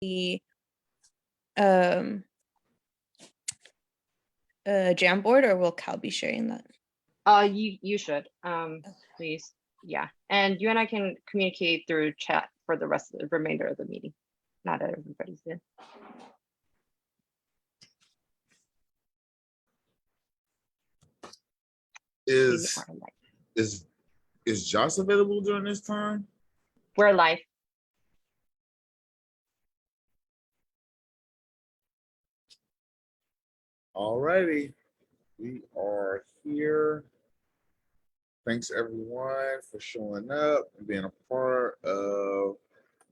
the Jamboard, or will Cal be sharing that? You should, please. Yeah, and you and I can communicate through chat for the rest of the remainder of the meeting. Not everybody's in. Is Josh available during this time? We're live. Alrighty, we are here. Thanks everyone for showing up and being a part of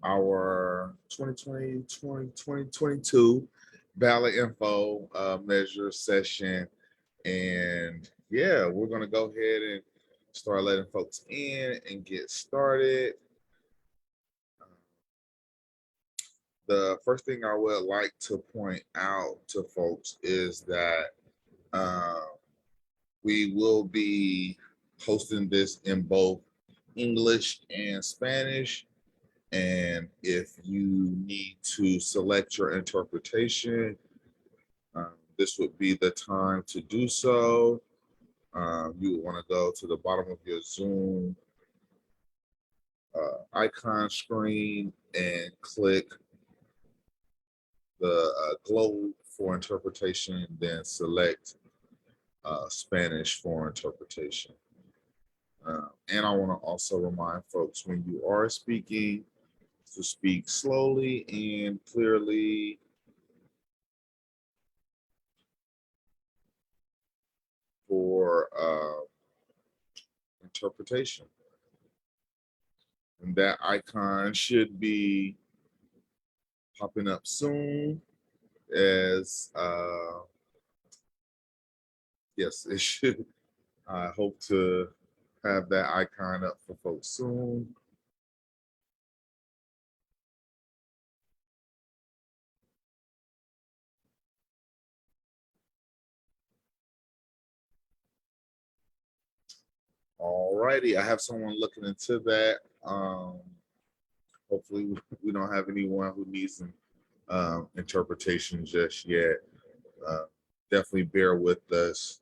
our 2020-2022 ballot info measure session. And yeah, we're gonna go ahead and start letting folks in and get started. The first thing I would like to point out to folks is that we will be posting this in both English and Spanish. And if you need to select your interpretation, this would be the time to do so. You would want to go to the bottom of your Zoom icon screen and click the globe for interpretation, then select Spanish for interpretation. And I want to also remind folks, when you are speaking, to speak slowly and clearly. For interpretation. And that icon should be popping up soon as yes, it should. I hope to have that icon up for folks soon. Alrighty, I have someone looking into that. Hopefully we don't have anyone who needs an interpretation just yet. Definitely bear with us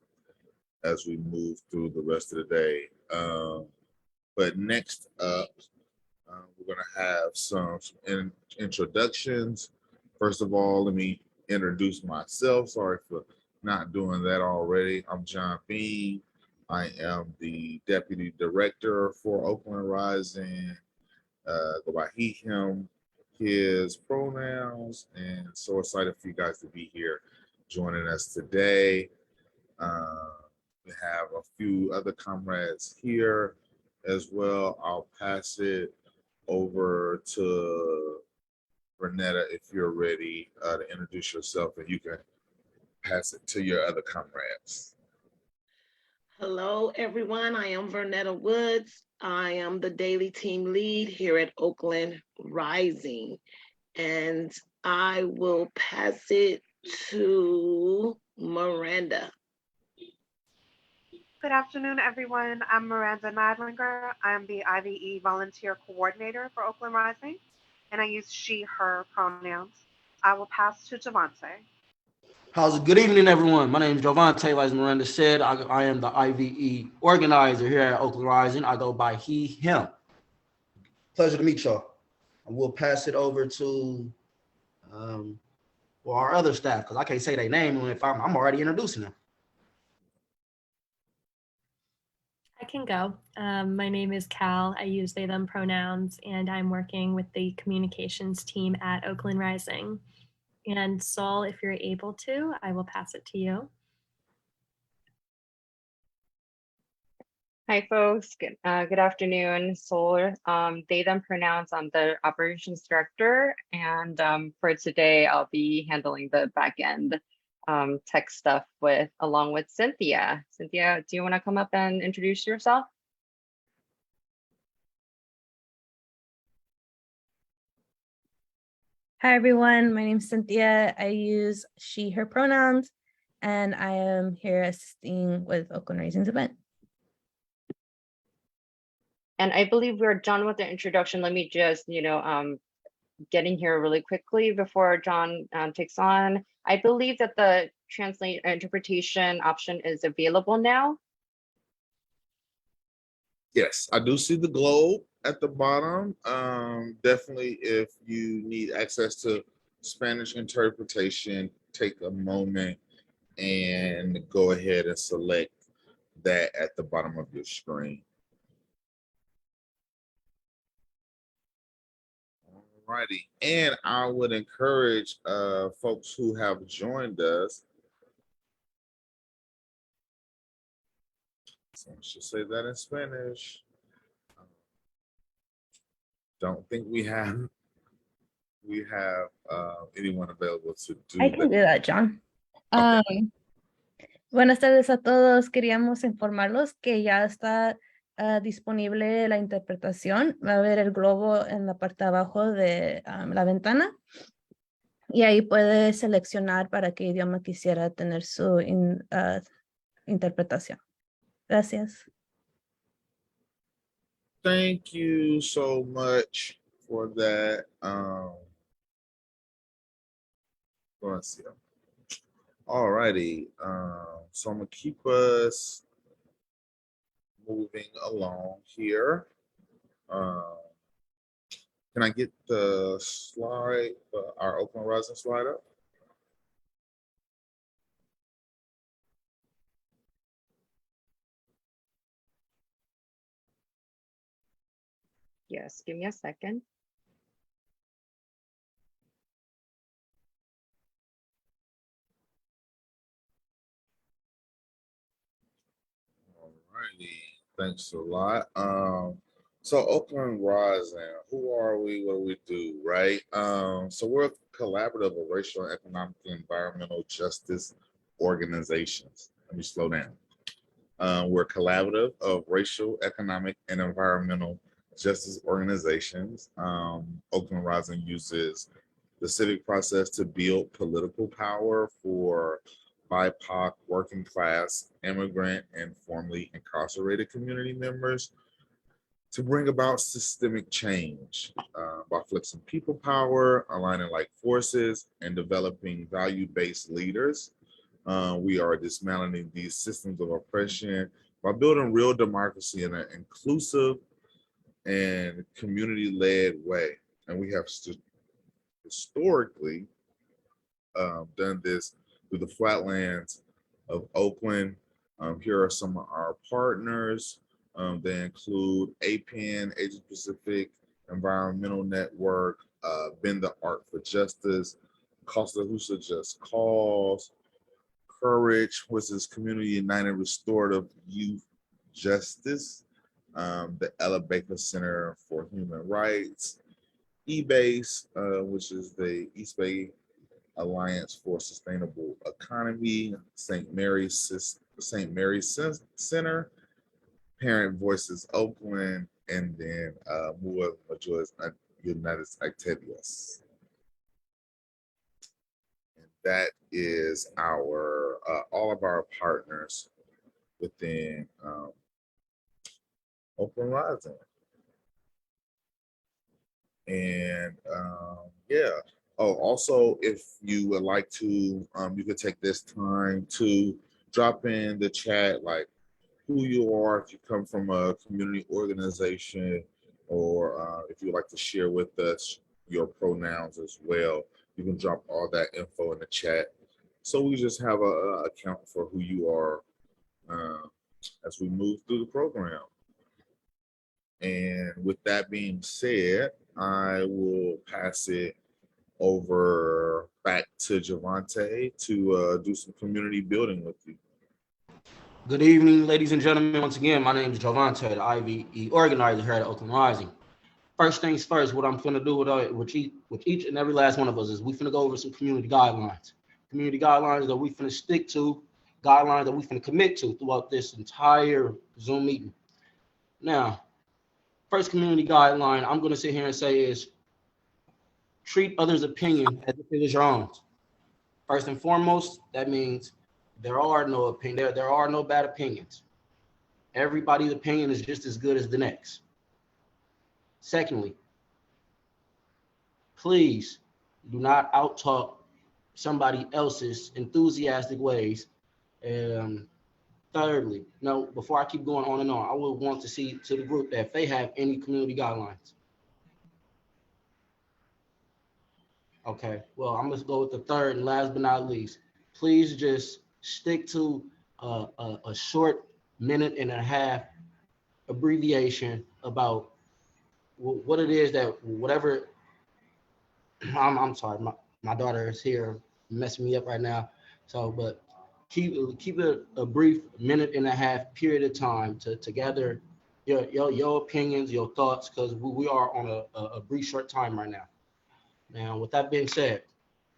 as we move through the rest of the day. But next up, we're going to have some introductions. First of all, let me introduce myself. Sorry for not doing that already. I'm John Bean. I am the Deputy Director for Oakland Rising. Go by he, him, his pronouns, and so excited for you guys to be here joining us today. We have a few other comrades here as well. I'll pass it over to Renetta if you're ready to introduce yourself, and you can pass it to your other comrades. Hello, everyone. I am Vernetta Woods. I am the daily team lead here at Oakland Rising, and I will pass it to Miranda. Good afternoon, everyone. I'm Miranda Nidlinger. I am the IVE Volunteer Coordinator for Oakland Rising, and I use she, her pronouns. I will pass to Javante. How's it? Good evening, everyone. My name is Javante. As Miranda said, I am the IVE organizer here at Oakland Rising. I go by he, him. Pleasure to meet y'all. And we'll pass it over to our other staff, because I can't say their name if I'm already introducing them. I can go. My name is Cal. I use they, them pronouns, and I'm working with the communications team at Oakland Rising. And Saul, if you're able to, I will pass it to you. Hi, folks. Good afternoon. Saul, they, them pronouns. I'm the operations director, and for today, I'll be handling the back end tech stuff along with Cynthia. Cynthia, do you want to come up and introduce yourself? Hi, everyone. My name is Cynthia. I use she, her pronouns, and I am here assisting with Oakland Rising's event. And I believe we're done with the introduction. Let me just, getting here really quickly before John takes on. I believe that the interpretation option is available now. Yes, I do see the globe at the bottom. Definitely, if you need access to Spanish interpretation, take a moment and go ahead and select that at the bottom of your screen. Alrighty, and I would encourage folks who have joined us. So I should say that in Spanish. Don't think we have anyone available to do I can do that, John. Okay. Buenas tardes a todos. Queríamos informarlos que ya está disponible la interpretación. Va a haber el globo en la parte de abajo de la ventana. Y ahí puede seleccionar para qué idioma quisiera tener su interpretación. Gracias. Thank you so much for that. Let's see. Alrighty. So I'm gonna keep us moving along here. Can I get the slide, our Oakland Rising slide up? Yes, give me a second. Alrighty, thanks a lot. So Oakland Rising, who are we? What do we do, right? So we're a collaborative of racial, economic, and environmental justice organizations. Let me slow down. We're collaborative of racial, economic, and environmental justice organizations. Oakland Rising uses the civic process to build political power for BIPOC, working class, immigrant, and formerly incarcerated community members to bring about systemic change by flexing people power, aligning like forces, and developing value-based leaders. We are dismantling these systems of oppression by building real democracy in an inclusive and community-led way. And we have historically done this through the flatlands of Oakland. Here are some of our partners. They include APN, Asian Pacific Environmental Network, Bend the Art for Justice, Costa Husa Just Cause, Courage, which is Community United Restorative Youth Justice, the Ella Baker Center for Human Rights, eBase, which is the East Bay Alliance for Sustainable Economy, St. Mary's Center, Parent Voices Oakland, and then Mua Mayores United Activities. And that is our all of our partners within Oakland Rising. And yeah. Oh, also, if you would like to, you could take this time to drop in the chat, like who you are, if you come from a community organization, or if you'd like to share with us your pronouns as well. You can drop all that info in the chat. So we just have a account for who you are as we move through the program. And with that being said, I will pass it over back to Javante to do some community building with you. Good evening, ladies and gentlemen. Once again, my name is Javante, the IVE organizer here at Oakland Rising. First things first, what I'm going to do with each and every last one of us is we finna go over some community guidelines. Community guidelines that we finna stick to, guidelines that we finna commit to throughout this entire Zoom meeting. Now, first community guideline I'm going to sit here and say is treat others' opinion as if it was your own. First and foremost, that means there are no opinions. There are no bad opinions. Everybody's opinion is just as good as the next. Secondly, please do not out-talk somebody else's enthusiastic ways. Thirdly, no, before I keep going on and on, I would want to see to the group that if they have any community guidelines. Okay, well, I'm gonna go with the third and last but not least. Please just stick to a short minute and a half abbreviation about what it is that whatever. I'm sorry, my daughter is here messing me up right now. So, but keep it a brief minute and a half period of time to gather your opinions, your thoughts, because we are on a brief short time right now. Now, with that being said,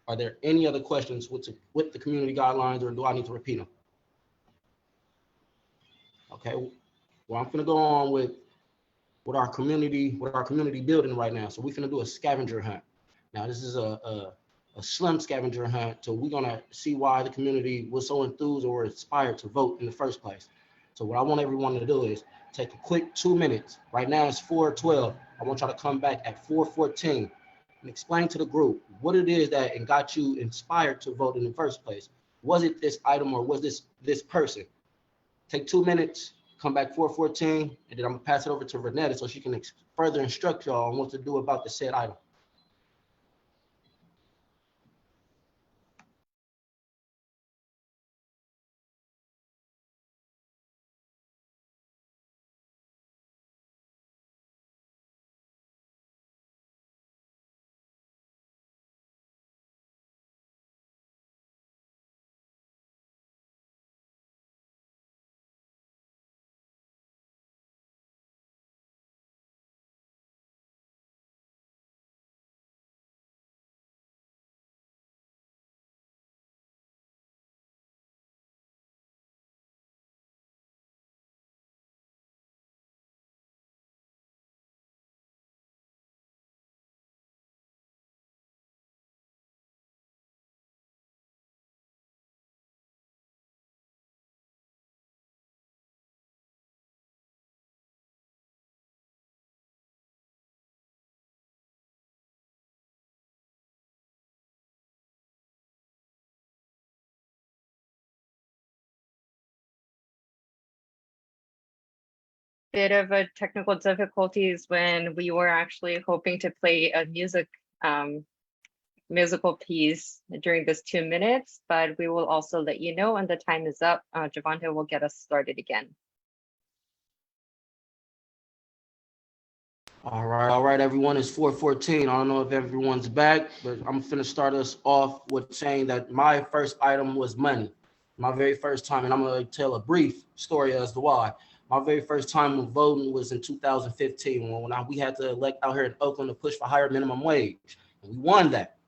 are there any other questions with the community guidelines, or do I need to repeat them? Okay, well, I'm gonna go on with our community building right now. So we're gonna do a scavenger hunt. Now, this is a slim scavenger hunt, so we're gonna see why the community was so enthused or inspired to vote in the first place. So what I want everyone to do is take a quick 2 minutes. Right now it's 4:12. I want y'all to come back at 4:14 and explain to the group what it is that got you inspired to vote in the first place. Was it this item or was this person? Take 2 minutes, come back 4:14, and then I'm gonna pass it over to Vernetta so she can further instruct y'all on what to do about the said item. Bit of a technical difficulties when we were actually hoping to play a musical piece during this 2 minutes, but we will also let you know when the time is up. Javante will get us started again. All right, everyone. It's 4:14. I don't know if everyone's back, but I'm finna start us off with saying that my first item was money. My very first time, and I'm gonna tell a brief story as to why. My very first time voting was in 2015 when we had to elect out here in Oakland to push for higher minimum wage, and we won that.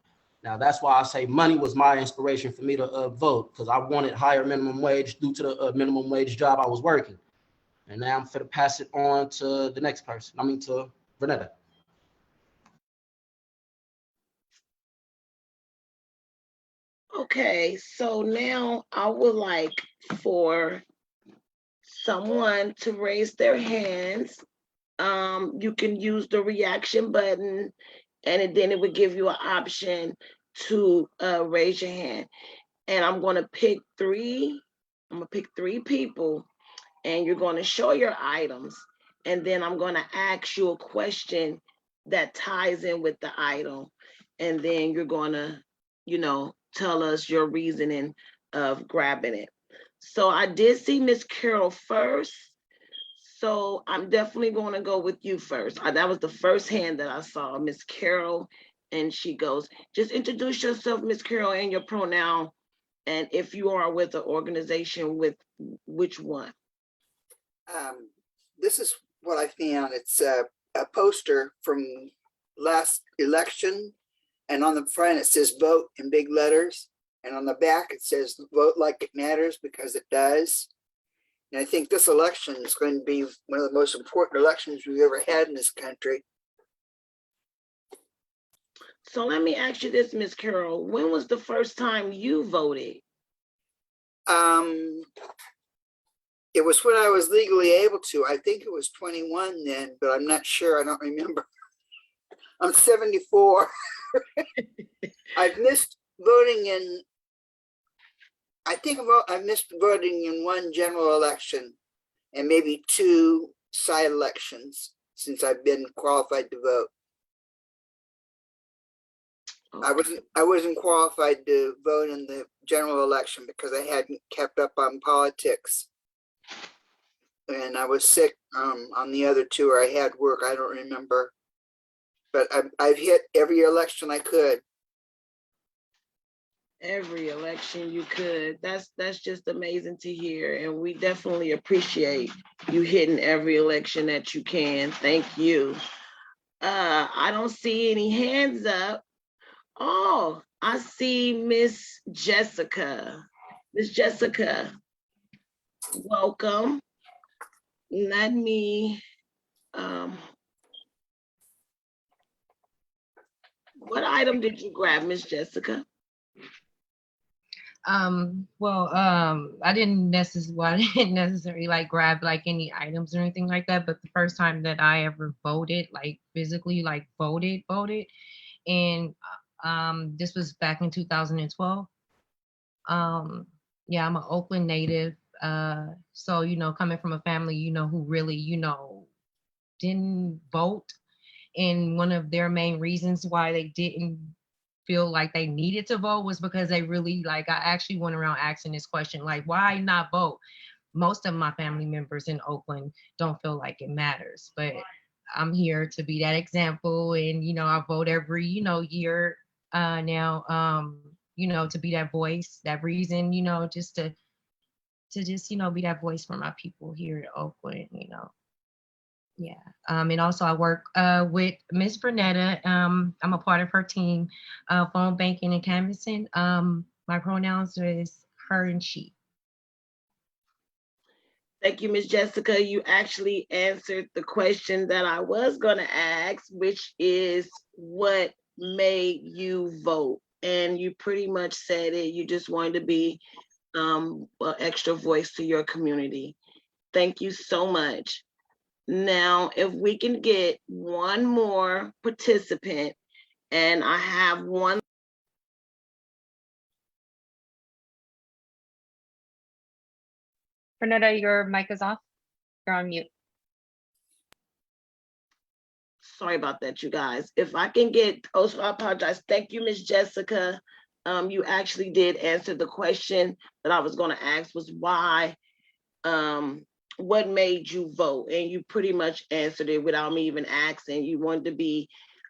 Now that's why I say money was my inspiration for me to vote, because I wanted higher minimum wage due to the minimum wage job I was working. And now I'm finna pass it on to the next person. I mean to Vernetta. Okay, so now I would like for someone to raise their hands. You can use the reaction button, and then it would give you an option to raise your hand. And I'm gonna pick three people, and you're gonna show your items, and then I'm gonna ask you a question that ties in with the item, and then you're gonna, tell us your reasoning of grabbing it. So I did see Miss Carol first. So I'm definitely going to go with you first. That was the first hand that I saw, Miss Carol. And she goes, just introduce yourself, Miss Carol, and your pronoun. And if you are with an organization, with which one? This is what I found. It's a poster from last election. And on the front, it says vote in big letters. And on the back, it says vote like it matters, because it does. And I think this election is going to be one of the most important elections we've ever had in this country. So let me ask you this, Miss Carol. When was the first time you voted? It was when I was legally able to. I think it was 21 then, but I'm not sure. I don't remember. I'm 74. I've missed voting in, I think I've missed voting in one general election and maybe 2 side elections since I've been qualified to vote. I wasn't qualified to vote in the general election because I hadn't kept up on politics. And I was sick on the other 2, or I had work, I don't remember. But I've hit every election I could. Every election you could. That's just amazing to hear. And we definitely appreciate you hitting every election that you can. Thank you. I don't see any hands up. Oh, I see Miss Jessica. Miss Jessica, welcome. Let me, what item did you grab, Miss Jessica? I didn't necessarily like grab like any items or anything like that, but the first time that I ever voted, like physically like voted, and this was back in 2012. Yeah, I'm an Oakland native. So, you know, coming from a family, you know, who really, you know, didn't vote. And one of their main reasons why they didn't feel like they needed to vote was because they really, like, I actually went around asking this question, like, why not vote? Most of my family members in Oakland don't feel like it matters, but I'm here to be that example. And, you know, I vote every, you know, year now, you know, to be that voice, that reason, you know, just to just, you know, be that voice for my people here in Oakland, you know. Yeah. And also I work with Miss Bernetta. I'm a part of her team, phone banking and canvassing. My pronouns is her and she. Thank you, Miss Jessica. You actually answered the question that I was going to ask, which is what made you vote? And you pretty much said it. You just wanted to be an extra voice to your community. Thank you so much. Now, if we can get one more participant, and I have one. Bernetta, your mic is off. You're on mute. Sorry about that, you guys. If I can get, also I apologize. Thank you, Miss Jessica. You actually did answer the question that I was going to ask, was why, what made you vote? And you pretty much answered it without me even asking. You wanted to be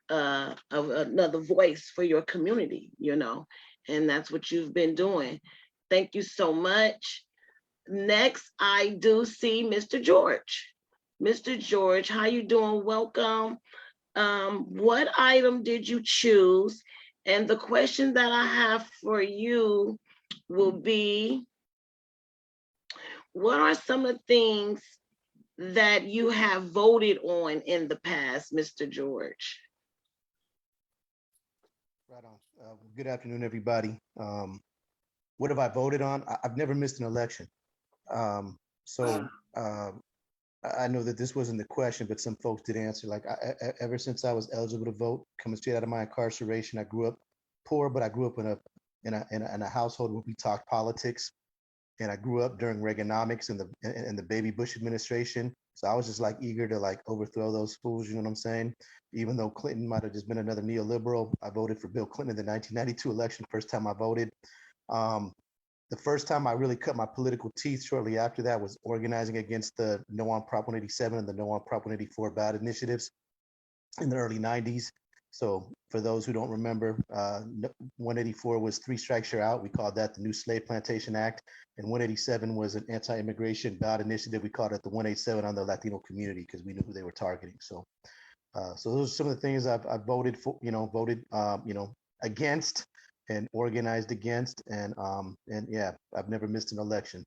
another voice for your community, you know, and that's what you've been doing. Thank you so much. Next, I do see Mr. George. Mr. George, how you doing? Welcome. What item did you choose? And the question that I have for you will be, what are some of the things that you have voted on in the past, Mr. George? Right on. Good afternoon, everybody. What have I voted on? I've never missed an election. I know that this wasn't the question, but some folks did answer. Like ever since I was eligible to vote, coming straight out of my incarceration, I grew up poor, but I grew up in a household where we talked politics, and I grew up during Reaganomics and the baby Bush administration. So I was just like eager to like overthrow those fools. You know what I'm saying? Even though Clinton might have just been another neoliberal, I voted for Bill Clinton in the 1992 election. First time I voted. The first time I really cut my political teeth shortly after that was organizing against the No on Prop 187 and the No on Prop 184 ballot initiatives in the early 90s. So for those who don't remember, 184 was 3 strikes you're out. We called that the New Slave Plantation Act. And 187 was an anti-immigration ballot initiative. We called it the 187 on the Latino community because we knew who they were targeting. So those are some of the things I've voted for, voted against and organized against, and yeah, I've never missed an election.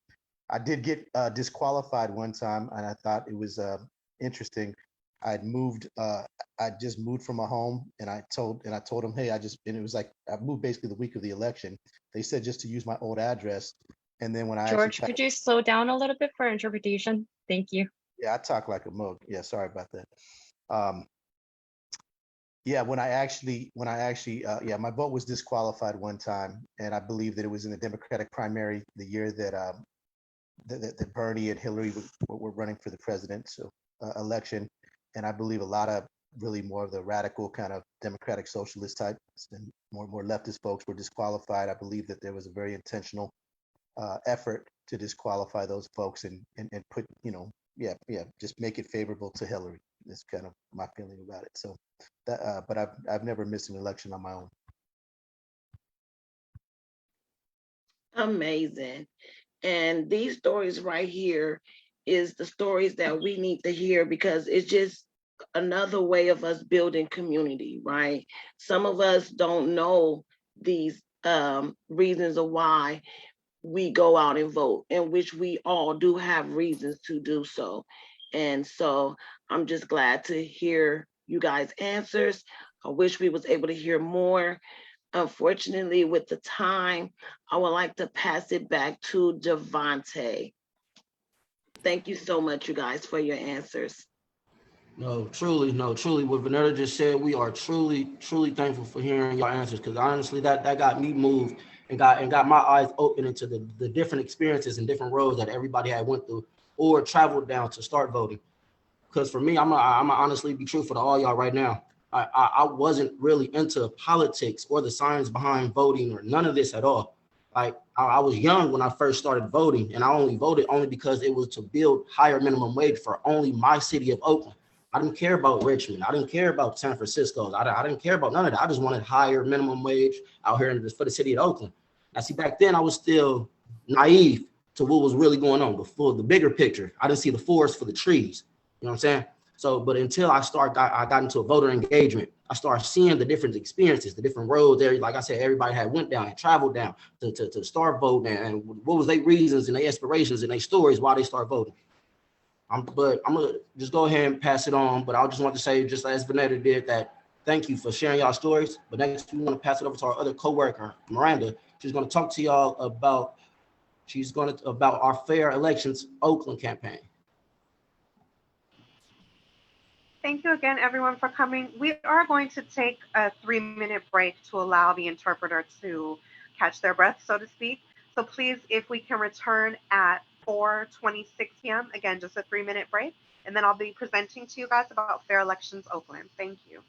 I did get disqualified one time, and I thought it was interesting. I just moved from a home, and I told them, hey, and it was like I moved basically the week of the election. They said just to use my old address, and then when George, could you slow down a little bit for interpretation? Thank you. Yeah, I talk like a mug. Yeah, sorry about that. Yeah, yeah, my vote was disqualified one time, and I believe that it was in the Democratic primary the year that Bernie and Hillary were running for the presidential election, and I believe a lot of really more of the radical kind of democratic socialist types and more leftist folks were disqualified. I believe that there was a very intentional effort to disqualify those folks and put, just make it favorable to Hillary. That's kind of my feeling about it. So that, but I've never missed an election on my own. Amazing. And these stories right here is the stories that we need to hear, because it's just another way of us building community, right? Some of us don't know these reasons of why we go out and vote, in which we all do have reasons to do so. And so I'm just glad to hear you guys' answers. I wish we was able to hear more. Unfortunately, with the time, I would like to pass it back to Javante. Thank you so much, you guys, for your answers. No, truly. What Vanetta just said, we are truly thankful for hearing your answers, because honestly, that got me moved and got my eyes open into the different experiences and different roads that everybody had went through or traveled down to start voting. Because for me, I'm honestly be truthful to all y'all right now. I wasn't really into politics or the science behind voting or none of this at all. Like I was young when I first started voting, and I only voted because it was to build higher minimum wage for only my city of Oakland. I didn't care about Richmond. I didn't care about San Francisco. I didn't care about none of that. I just wanted higher minimum wage out here for the city of Oakland. Now, see, back then I was still naive to what was really going on before the bigger picture. I didn't see the forest for the trees. You know what I'm saying? So, but until I got into a voter engagement, I started seeing the different experiences, the different roads there. Like I said, everybody had went down and traveled down to start voting, and what was their reasons and their aspirations and their stories why they start voting. But I'm gonna just go ahead and pass it on. But I just want to say, just as Vanetta did, that thank you for sharing y'all stories. But next, we want to pass it over to our other coworker, Miranda. She's going to talk to y'all about our Fair Elections Oakland campaign. Thank you again, everyone, for coming. We are going to take a 3-minute break to allow the interpreter to catch their breath, so to speak. So please, if we can return at 4:26 p.m., again, just a 3-minute break, and then I'll be presenting to you guys about Fair Elections Oakland. Thank you.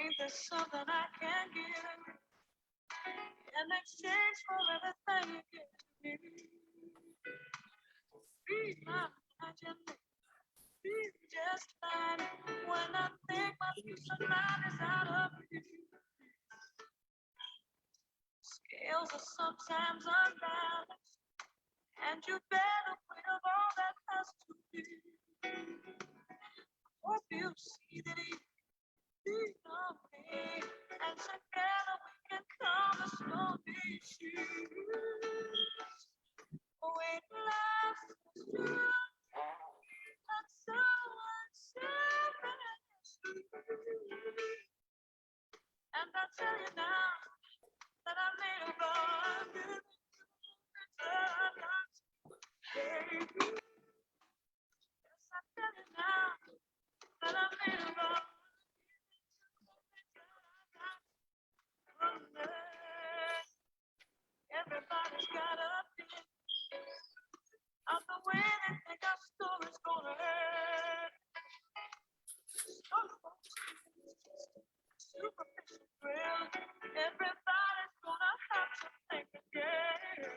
Ain't there something I can give in exchange for everything you give to me? Be my imagination, be just fine when I think my peace of mind is out of reach. Scales are sometimes unbalanced, and you better with all that has to be. Hope you see that he on me, and together we can calm the stormy seas. When love is true, and so unselfish. And I tell you now that I made a bond with you. Yes, I tell you now that I made a bond. Everybody's got a opinion of the way they think our story's gonna end. Superficial thrill. Everybody's gonna have to think again.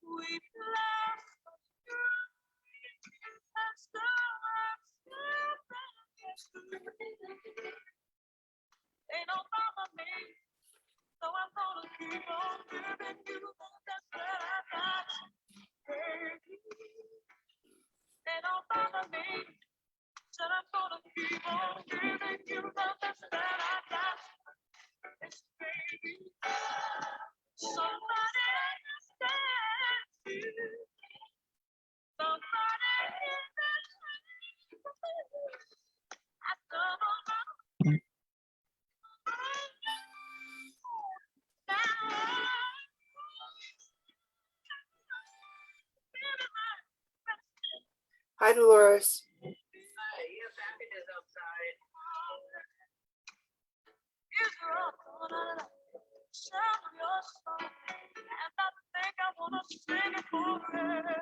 We've lost and so they don't bother me, so I'm gonna keep on giving you the best Said I'm gonna keep on giving you the best that I got. Yes, baby. Somebody understands you. Somebody understands you. I don't know. Hi, Dolores. Sound of your song, and I think I wanna sing it forever.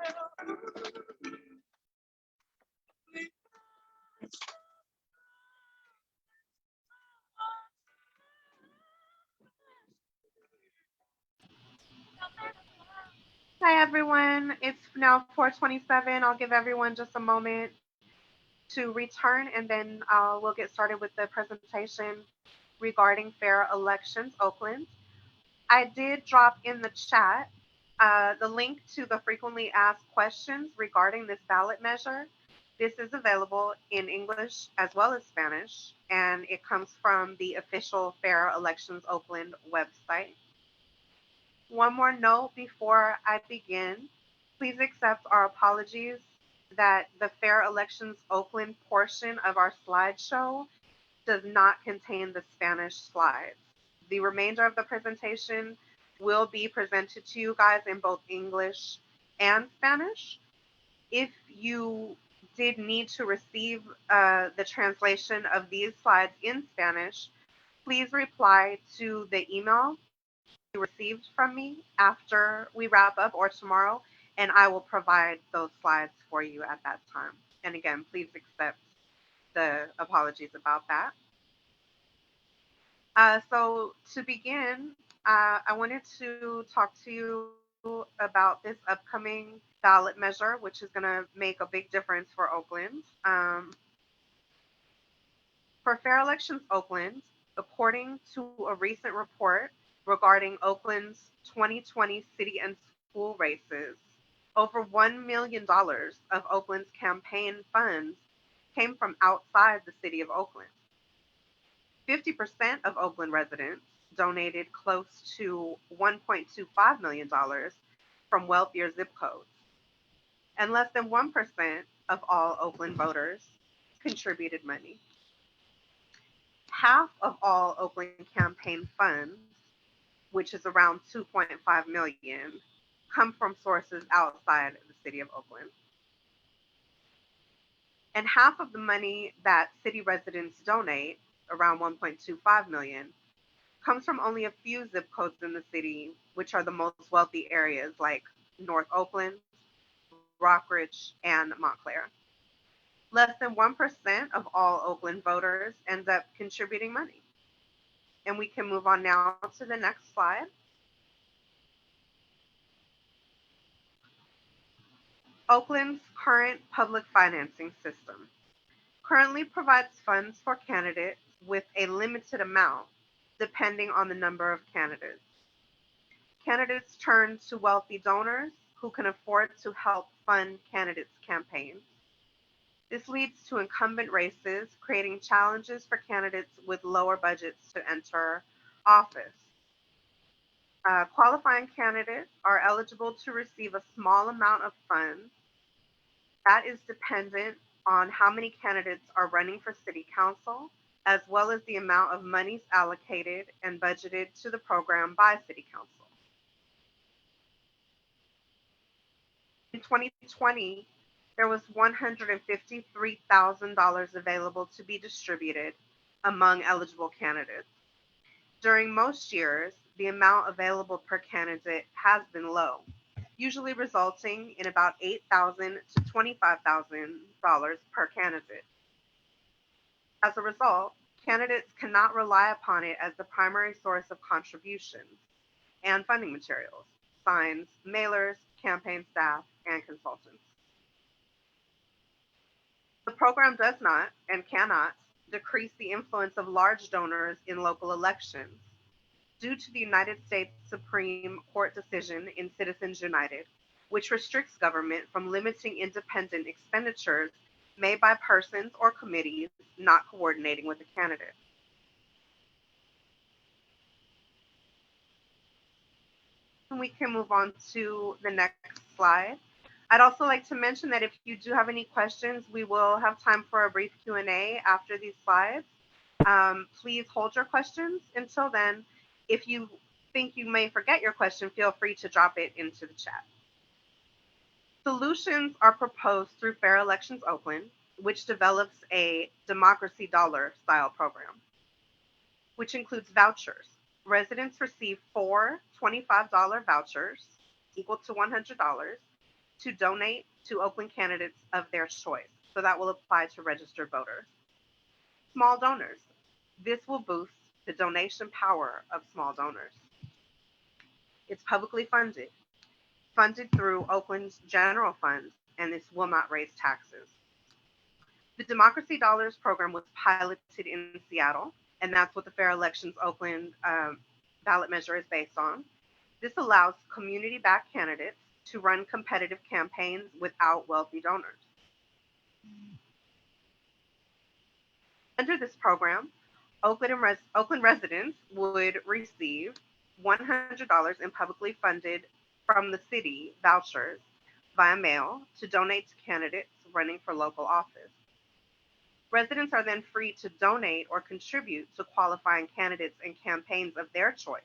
Hi, everyone. It's now 4:27. I'll give everyone just a moment to return, and then we'll get started with the presentation regarding fair elections, Oakland. I did drop in the chat the link to the frequently asked questions regarding this ballot measure. This is available in English as well as Spanish, and it comes from the official Fair Elections Oakland website. One more note before I begin. Please accept our apologies that the Fair Elections Oakland portion of our slideshow does not contain the Spanish slides. The remainder of the presentation will be presented to you guys in both English and Spanish. If you did need to receive the translation of these slides in Spanish, please reply to the email you received from me after we wrap up or tomorrow, and I will provide those slides for you at that time. And again, please accept the apologies about that. So to begin, I wanted to talk to you about this upcoming ballot measure, which is going to make a big difference for Oakland. For Fair Elections Oakland, according to a recent report regarding Oakland's 2020 city and school races, over $1 million of Oakland's campaign funds came from outside the city of Oakland. 50% of Oakland residents donated close to $1.25 million from wealthier zip codes. And less than 1% of all Oakland voters contributed money. Half of all Oakland campaign funds, which is around 2.5 million, come from sources outside the city of Oakland. And half of the money that city residents donate, around 1.25 million, comes from only a few zip codes in the city, which are the most wealthy areas like North Oakland, Rockridge, and Montclair. Less than 1% of all Oakland voters end up contributing money. And we can move on now to the next slide. Oakland's current public financing system currently provides funds for candidates with a limited amount, depending on the number of candidates. Candidates turn to wealthy donors who can afford to help fund candidates' campaigns. This leads to incumbent races, creating challenges for candidates with lower budgets to enter office. Qualifying candidates are eligible to receive a small amount of funds. That is dependent on how many candidates are running for city council, as well as the amount of monies allocated and budgeted to the program by city council. In 2020, there was $153,000 available to be distributed among eligible candidates. During most years, the amount available per candidate has been low, usually resulting in about $8,000 to $25,000 per candidate. As a result, candidates cannot rely upon it as the primary source of contributions and funding materials, signs, mailers, campaign staff, and consultants. The program does not and cannot decrease the influence of large donors in local elections. Due to the United States Supreme Court decision in Citizens United, which restricts government from limiting independent expenditures made by persons or committees not coordinating with the candidate. And we can move on to the next slide. I'd also like to mention that if you do have any questions, we will have time for a brief Q&A after these slides. Please hold your questions until then. If you think you may forget your question, feel free to drop it into the chat. Solutions are proposed through Fair Elections Oakland, which develops a democracy dollar style program, which includes vouchers. Residents receive 4 $25 vouchers equal to $100 to donate to Oakland candidates of their choice. So that will apply to registered voters. Small donors. This will boost the donation power of small donors. It's publicly funded through Oakland's general fund, and this will not raise taxes. The Democracy Dollars program was piloted in Seattle, and that's what the Fair Elections Oakland ballot measure is based on. This allows community-backed candidates to run competitive campaigns without wealthy donors. Under this program, Oakland residents would receive $100 in publicly funded from the city vouchers via mail to donate to candidates running for local office. Residents are then free to donate or contribute to qualifying candidates and campaigns of their choice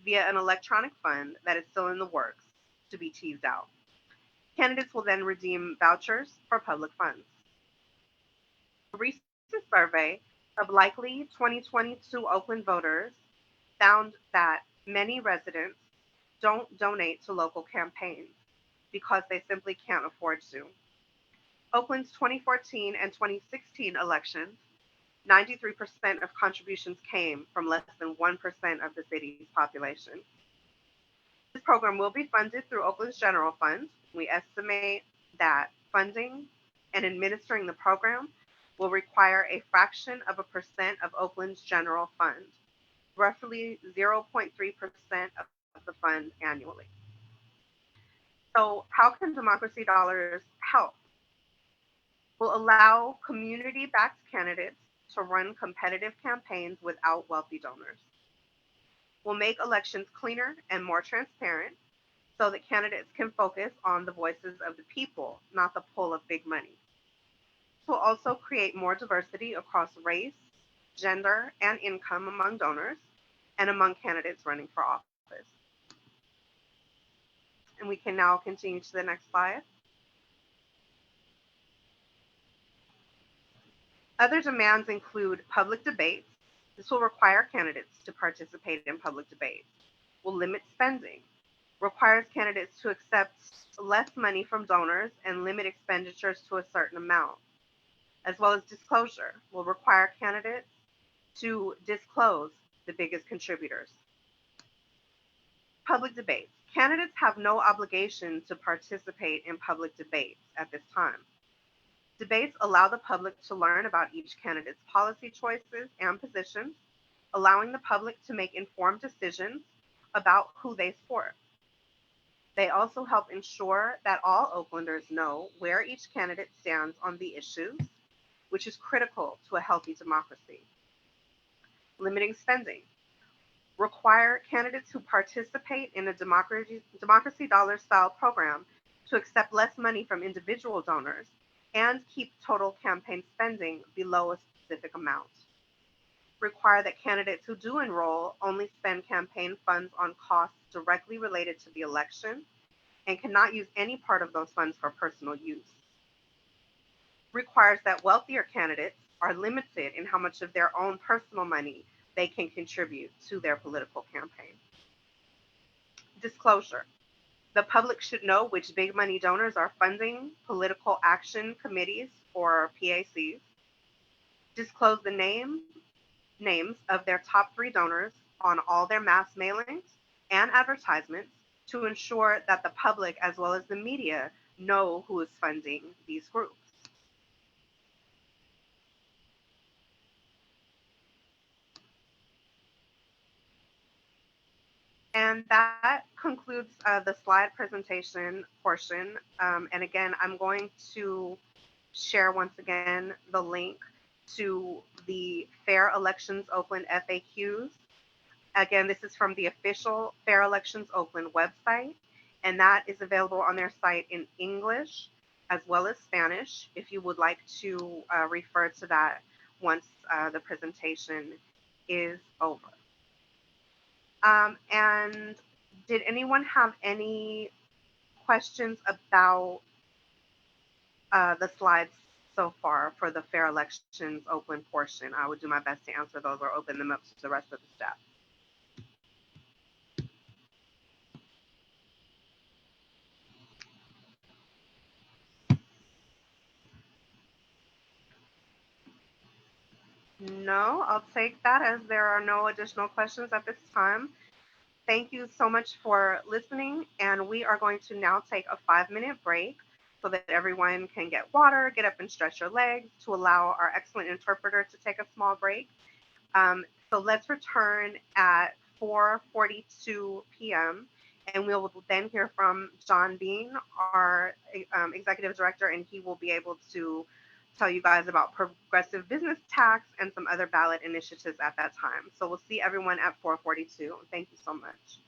via an electronic fund that is still in the works to be teased out. Candidates will then redeem vouchers for public funds. A recent survey of likely 2022 Oakland voters found that many residents don't donate to local campaigns because they simply can't afford to. Oakland's 2014 and 2016 elections, 93% of contributions came from less than 1% of the city's population. This program will be funded through Oakland's general fund. We estimate that funding and administering the program will require a fraction of a percent of Oakland's general fund, roughly 0.3% of the fund annually. So how can democracy dollars help? Will allow community-backed candidates to run competitive campaigns without wealthy donors. Will make elections cleaner and more transparent so that candidates can focus on the voices of the people, not the pull of big money. This will also create more diversity across race, gender, and income among donors and among candidates running for office. And we can now continue to the next slide. Other demands include public debates. This will require candidates to participate in public debates. Will limit spending. Requires candidates to accept less money from donors and limit expenditures to a certain amount. As well as disclosure. Will require candidates to disclose the biggest contributors. Public debates. Candidates have no obligation to participate in public debates at this time. Debates allow the public to learn about each candidate's policy choices and positions, allowing the public to make informed decisions about who they support. They also help ensure that all Oaklanders know where each candidate stands on the issues, which is critical to a healthy democracy. Limiting spending. Require candidates who participate in a democracy dollar style program to accept less money from individual donors and keep total campaign spending below a specific amount. Require that candidates who do enroll only spend campaign funds on costs directly related to the election and cannot use any part of those funds for personal use. Requires that wealthier candidates are limited in how much of their own personal money they can contribute to their political campaign. Disclosure. The public should know which big money donors are funding political action committees or PACs. Disclose the names of their top 3 donors on all their mass mailings and advertisements to ensure that the public as well as the media know who is funding these groups. And that concludes the slide presentation portion. And again, I'm going to share once again the link to the Fair Elections Oakland FAQs. Again, this is from the official Fair Elections Oakland website, and that is available on their site in English as well as Spanish if you would like to refer to that once the presentation is over. And did anyone have any questions about the slides so far for the Fair Elections Oakland portion? I would do my best to answer those or open them up to the rest of the staff. No, I'll take that as there are no additional questions at this time. Thank you so much for listening, and we are going to now take a 5-minute break so that everyone can get water, get up and stretch your legs to allow our excellent interpreter to take a small break. So let's return at 4:42 p.m. and we will then hear from John Bean, our executive director, and he will be able to tell you guys about progressive business tax and some other ballot initiatives at that time. So we'll see everyone at 4:42. Thank you so much.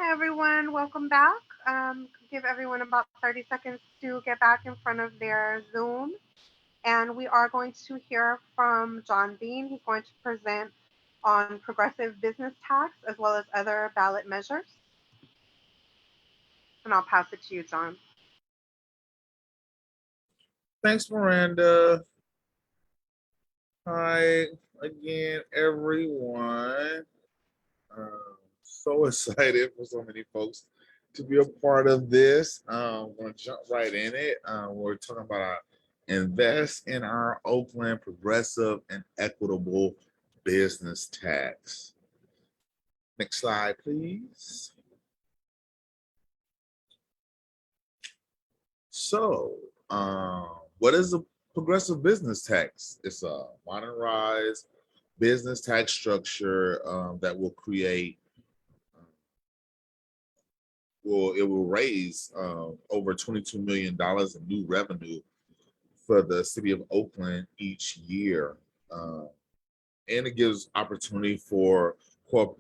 Hi, everyone. Welcome back. Give everyone about 30 seconds to get back in front of their Zoom. And we are going to hear from John Bean. He's going to present on progressive business tax as well as other ballot measures. And I'll pass it to you, John. Thanks, Miranda. Hi again, everyone. So excited for so many folks to be a part of this. I'm going to jump right in it. We're talking about our invest in our Oakland progressive and equitable business tax. Next slide, please. So, what is a progressive business tax? It's a modernized business tax structure that will create, it will raise over $22 million in new revenue for the city of Oakland each year. And it gives opportunity for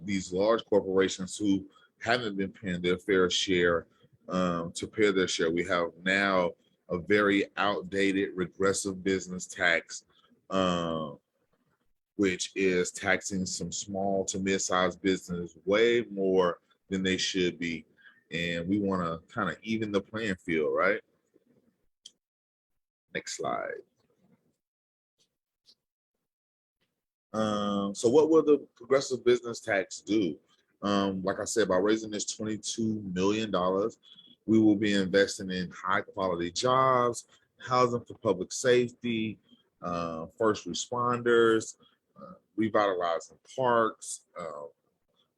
these large corporations who haven't been paying their fair share to pay their share. We have now a very outdated regressive business tax, which is taxing some small to mid-sized business way more than they should be. And we want to kind of even the playing field, right? Next slide. So what will the progressive business tax do? Like I said, by raising this $22 million, we will be investing in high quality jobs, housing for public safety, first responders, revitalizing parks,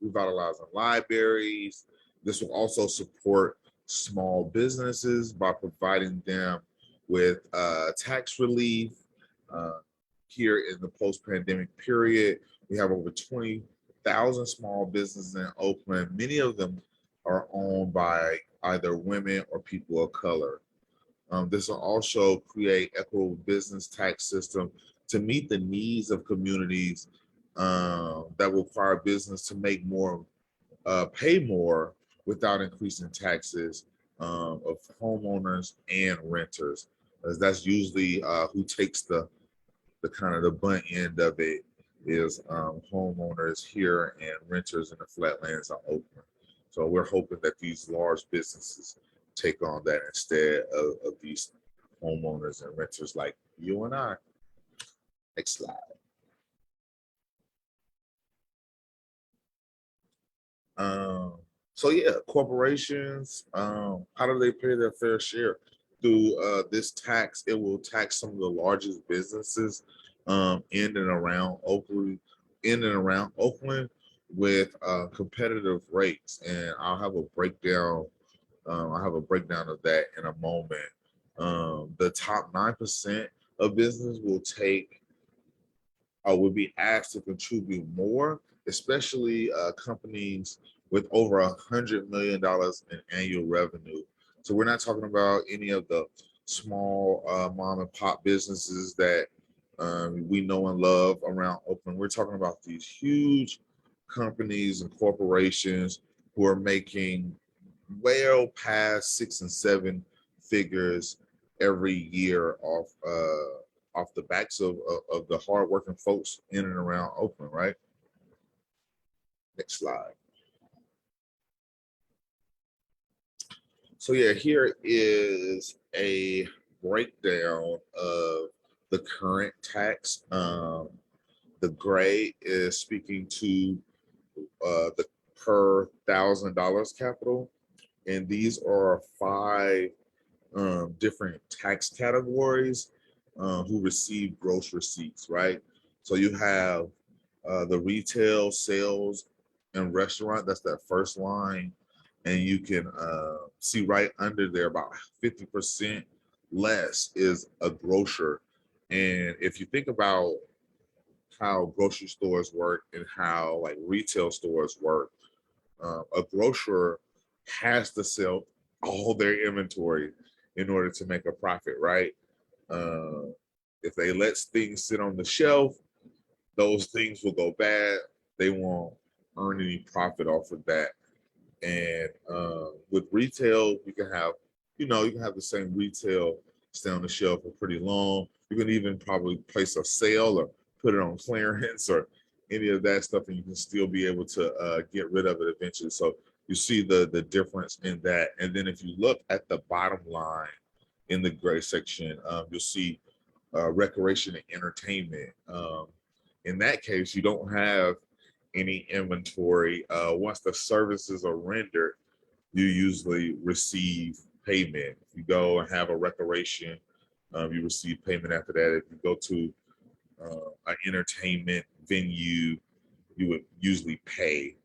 revitalizing libraries. This will also support small businesses by providing them with tax relief. Here in the post-pandemic period, we have over 20,000 small businesses in Oakland. Many of them are owned by either women or people of color. This will also create equitable business tax system to meet the needs of communities that require business to make more, pay more without increasing taxes of homeowners and renters. As that's usually who takes the kind of the bunt end of it is homeowners here and renters in the flatlands of Oakland. So we're hoping that these large businesses take on that instead of these homeowners and renters like you and I. Next slide. So yeah, corporations, how do they pay their fair share? Through this tax, it will tax some of the largest businesses in and around Oakland, with competitive rates. And I'll have a breakdown. I'll have a breakdown of that in a moment. The top 9% of business will would be asked to contribute more, especially companies with over $100 million in annual revenue. So we're not talking about any of the small mom and pop businesses that we know and love around Oakland. We're talking about these huge companies and corporations who are making well past 6 and 7 figures every year off the backs of the hardworking folks in and around Oakland, right? Next slide. So yeah, here is a breakdown of the current tax. The gray is speaking to the per $1,000 capital, and these are 5 different tax categories who receive gross receipts, right? So you have the retail, sales, and restaurant. That's that first line. And you can see right under there about 50% less is a grocer. And if you think about how grocery stores work and how like retail stores work, a grocer has to sell all their inventory in order to make a profit, right? If they let things sit on the shelf, those things will go bad. They won't earn any profit off of that. And with retail, you can have, you can have the same retail stay on the shelf for pretty long. You can even probably place a sale or put it on clearance or any of that stuff, and you can still be able to get rid of it eventually. So you see the difference in that. And then if you look at the bottom line in the gray section, you'll see recreation and entertainment. In that case, you don't have any inventory. Once the services are rendered, you usually receive payment. If you go and have a recreation, you receive payment after that. If you go to an entertainment venue, you would usually pay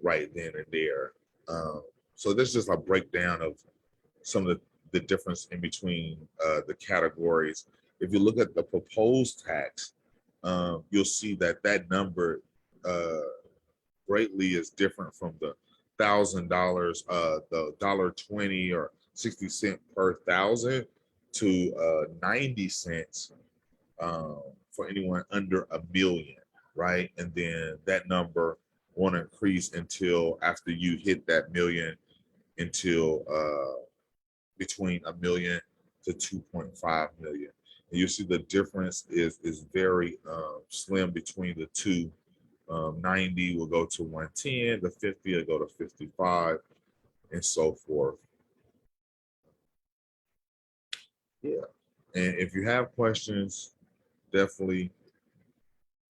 right then and there. So there's just a breakdown of some of the difference in between the categories. If you look at the proposed tax, you'll see that that number greatly is different from the $1,000, the $1.20 or 60 cents per thousand to 90 cents for anyone under $1 million, right? And then that number won't increase until after you hit that million, until between $1 million to 2.5 million. And you see the difference is very slim between the two. 90 will go to 110, the 50 will go to 55, and so forth. Yeah, and if you have questions, definitely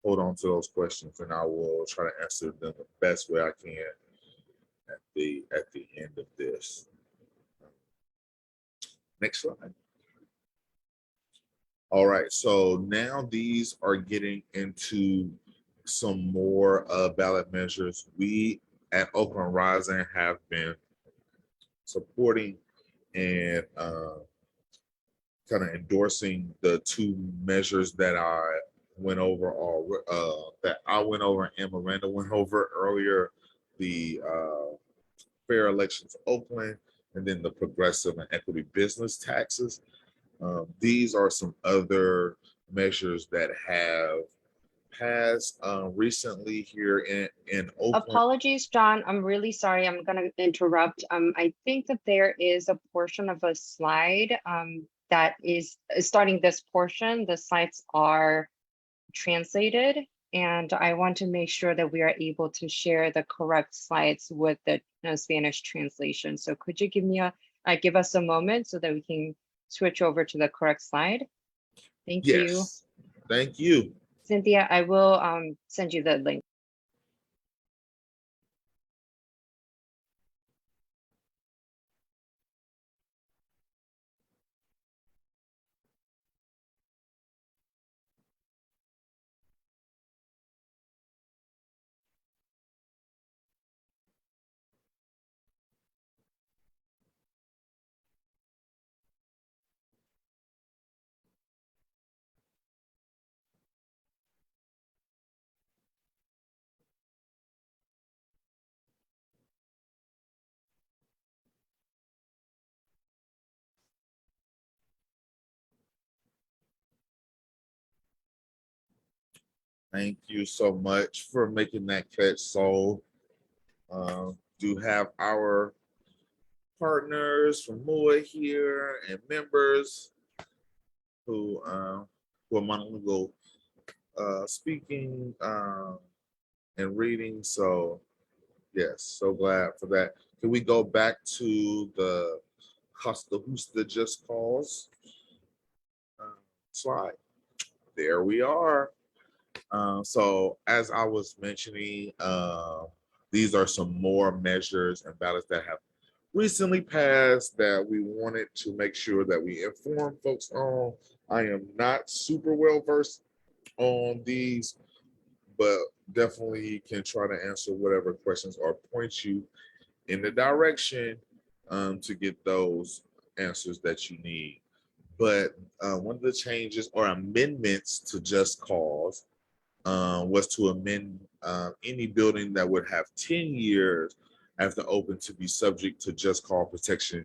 hold on to those questions, and I will try to answer them the best way I can at the end of this. Next slide. All right, so now these are getting into some more ballot measures. We at Oakland Rising have been supporting and kind of endorsing the two measures that I went over, or and Miranda went over earlier, the Fair Elections Oakland, and then the progressive and equity business taxes. These are some other measures that have passed recently here in Oakland. Apologies, John. I'm really sorry. I'm going to interrupt. I think that there is a portion of a slide that is starting this portion. The slides are translated, and I want to make sure that we are able to share the correct slides with the Spanish translation. So could you give us a moment so that we can switch over to the correct slide? Thank you. Yes, thank you. Cynthia, I will send you the link. Thank you so much for making that catch, Soul. Do have our partners from MUA here and members who are monologue speaking and reading. So yes, so glad for that. Can we go back to the Costa Justa Just Cause slide? There we are. So as I was mentioning, these are some more measures and ballots that have recently passed that we wanted to make sure that we inform folks on. I am not super well versed on these, but definitely can try to answer whatever questions or point you in the direction to get those answers that you need. But one of the changes or amendments to Just Cause was to amend any building that would have 10 years after open to be subject to just cause protection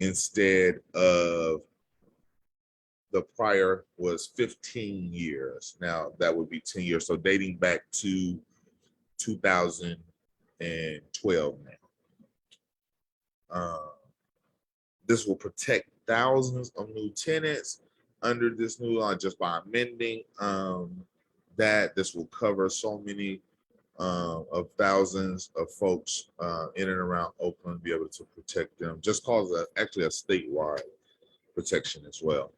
instead of the prior was 15 years. Now that would be 10 years. So dating back to 2012 now. This will protect thousands of new tenants under this new law just by amending that. This will cover so many of thousands of folks in and around Oakland, be able to protect them. Just cause actually a statewide protection as well.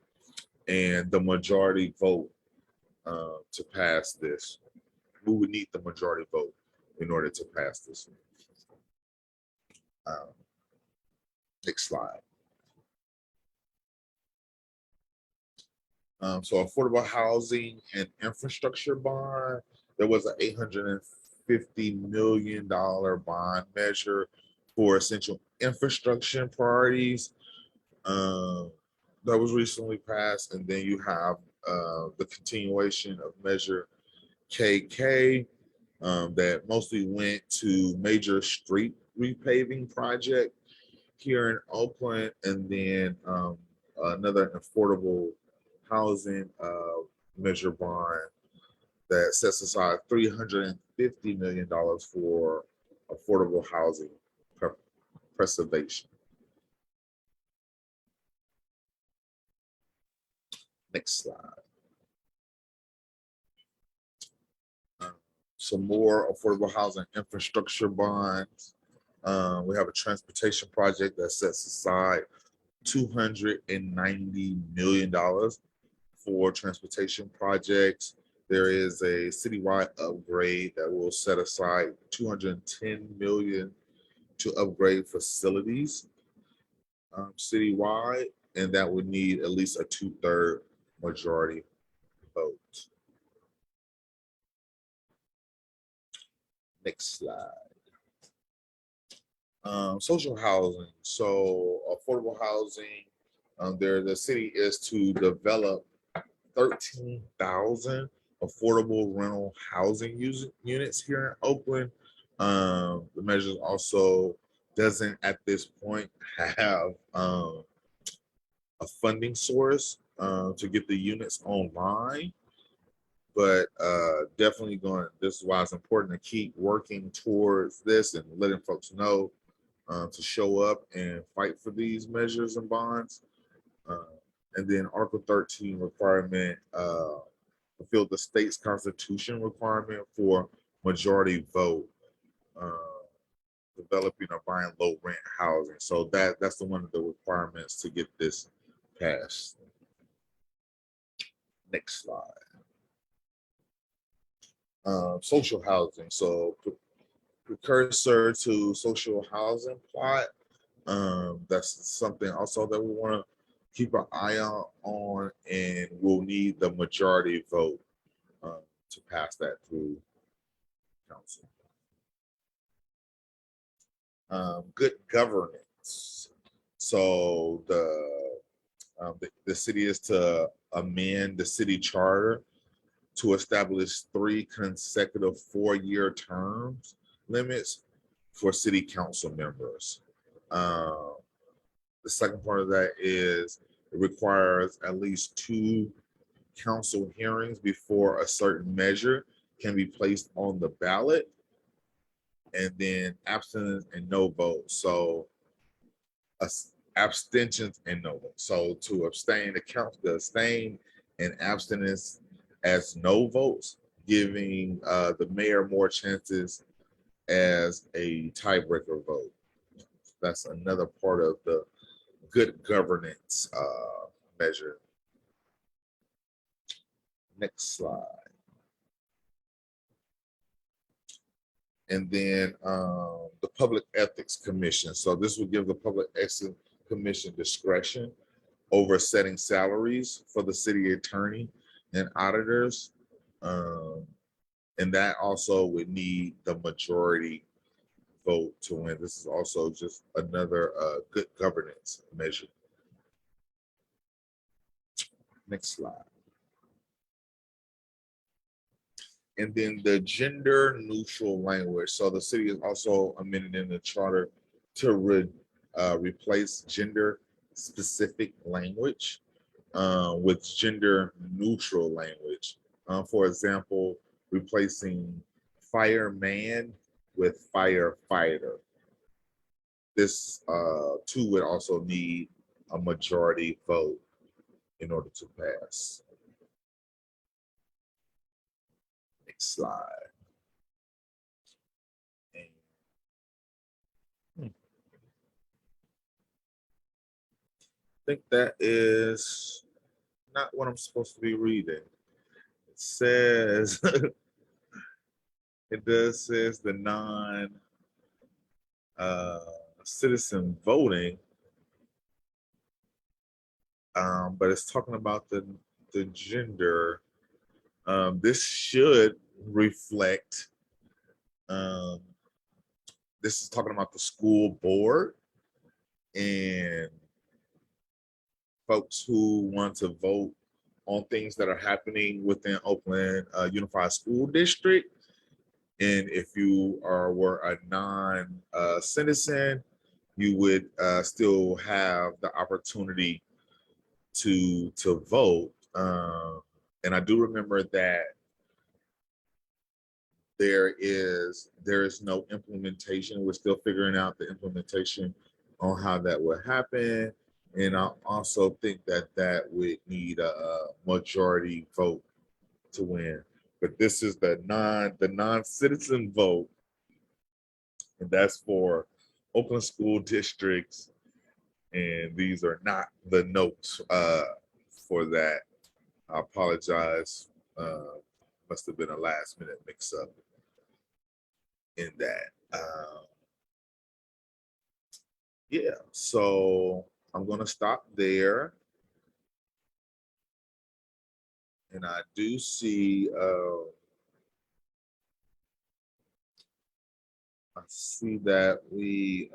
And the majority vote to pass this. We would need the majority vote in order to pass this. Next slide. So affordable housing and infrastructure bond, there was an $850 million bond measure for essential infrastructure priorities that was recently passed. And then you have the continuation of Measure KK that mostly went to major street repaving project here in Oakland, and then another affordable housing measure bond that sets aside $350 million for affordable housing preservation. Next slide. Some more affordable housing infrastructure bonds. We have a transportation project that sets aside $290 million for transportation projects. There is a citywide upgrade that will set aside $210 million to upgrade facilities citywide, and that would need at least a 2/3 majority vote. Next slide. Social housing. So affordable housing, the city is to develop 13,000 affordable rental housing units here in Oakland. The measure also doesn't at this point have a funding source to get the units online, but definitely this is why it's important to keep working towards this and letting folks know to show up and fight for these measures and bonds. And then Article 13 requirement, fulfill the state's constitution requirement for majority vote, developing or buying low rent housing. So that's the one of the requirements to get this passed. Next slide. Social housing. So precursor to social housing plot. That's something also that we want to keep an eye out on, and we'll need the majority vote to pass that through council. Good governance. So the city is to amend the city charter to establish 3 consecutive 4-year terms limits for city council members. The second part of that is it requires at least 2 council hearings before a certain measure can be placed on the ballot, and then abstinence and no vote. So abstentions and no vote. So to abstain, the abstain and abstinence as no votes, giving the mayor more chances as a tiebreaker vote. That's another part of the good governance measure. Next slide. And then the Public Ethics Commission. So this will give the Public Ethics Commission discretion over setting salaries for the city attorney and auditors. And that also would need the majority vote to win. This is also just another good governance measure. Next slide. And then the gender neutral language. So the city is also amended in the charter to replace gender specific language with gender neutral language. For example, replacing fireman with firefighter. This too would also need a majority vote in order to pass. Next slide. I think that is not what I'm supposed to be reading. It says, it does says the citizen voting, but it's talking about the gender. This should reflect, this is talking about the school board and folks who want to vote on things that are happening within Oakland Unified School District. And if you were a non-citizen, you would still have the opportunity to vote. And I do remember that there is no implementation. We're still figuring out the implementation on how that would happen. And I also think that would need a majority vote to win. But this is the non-citizen vote, and that's for Oakland school districts. And these are not the notes for that. I apologize. Must have been a last minute mix up in that. Yeah, so I'm gonna stop there. And I do see, I see that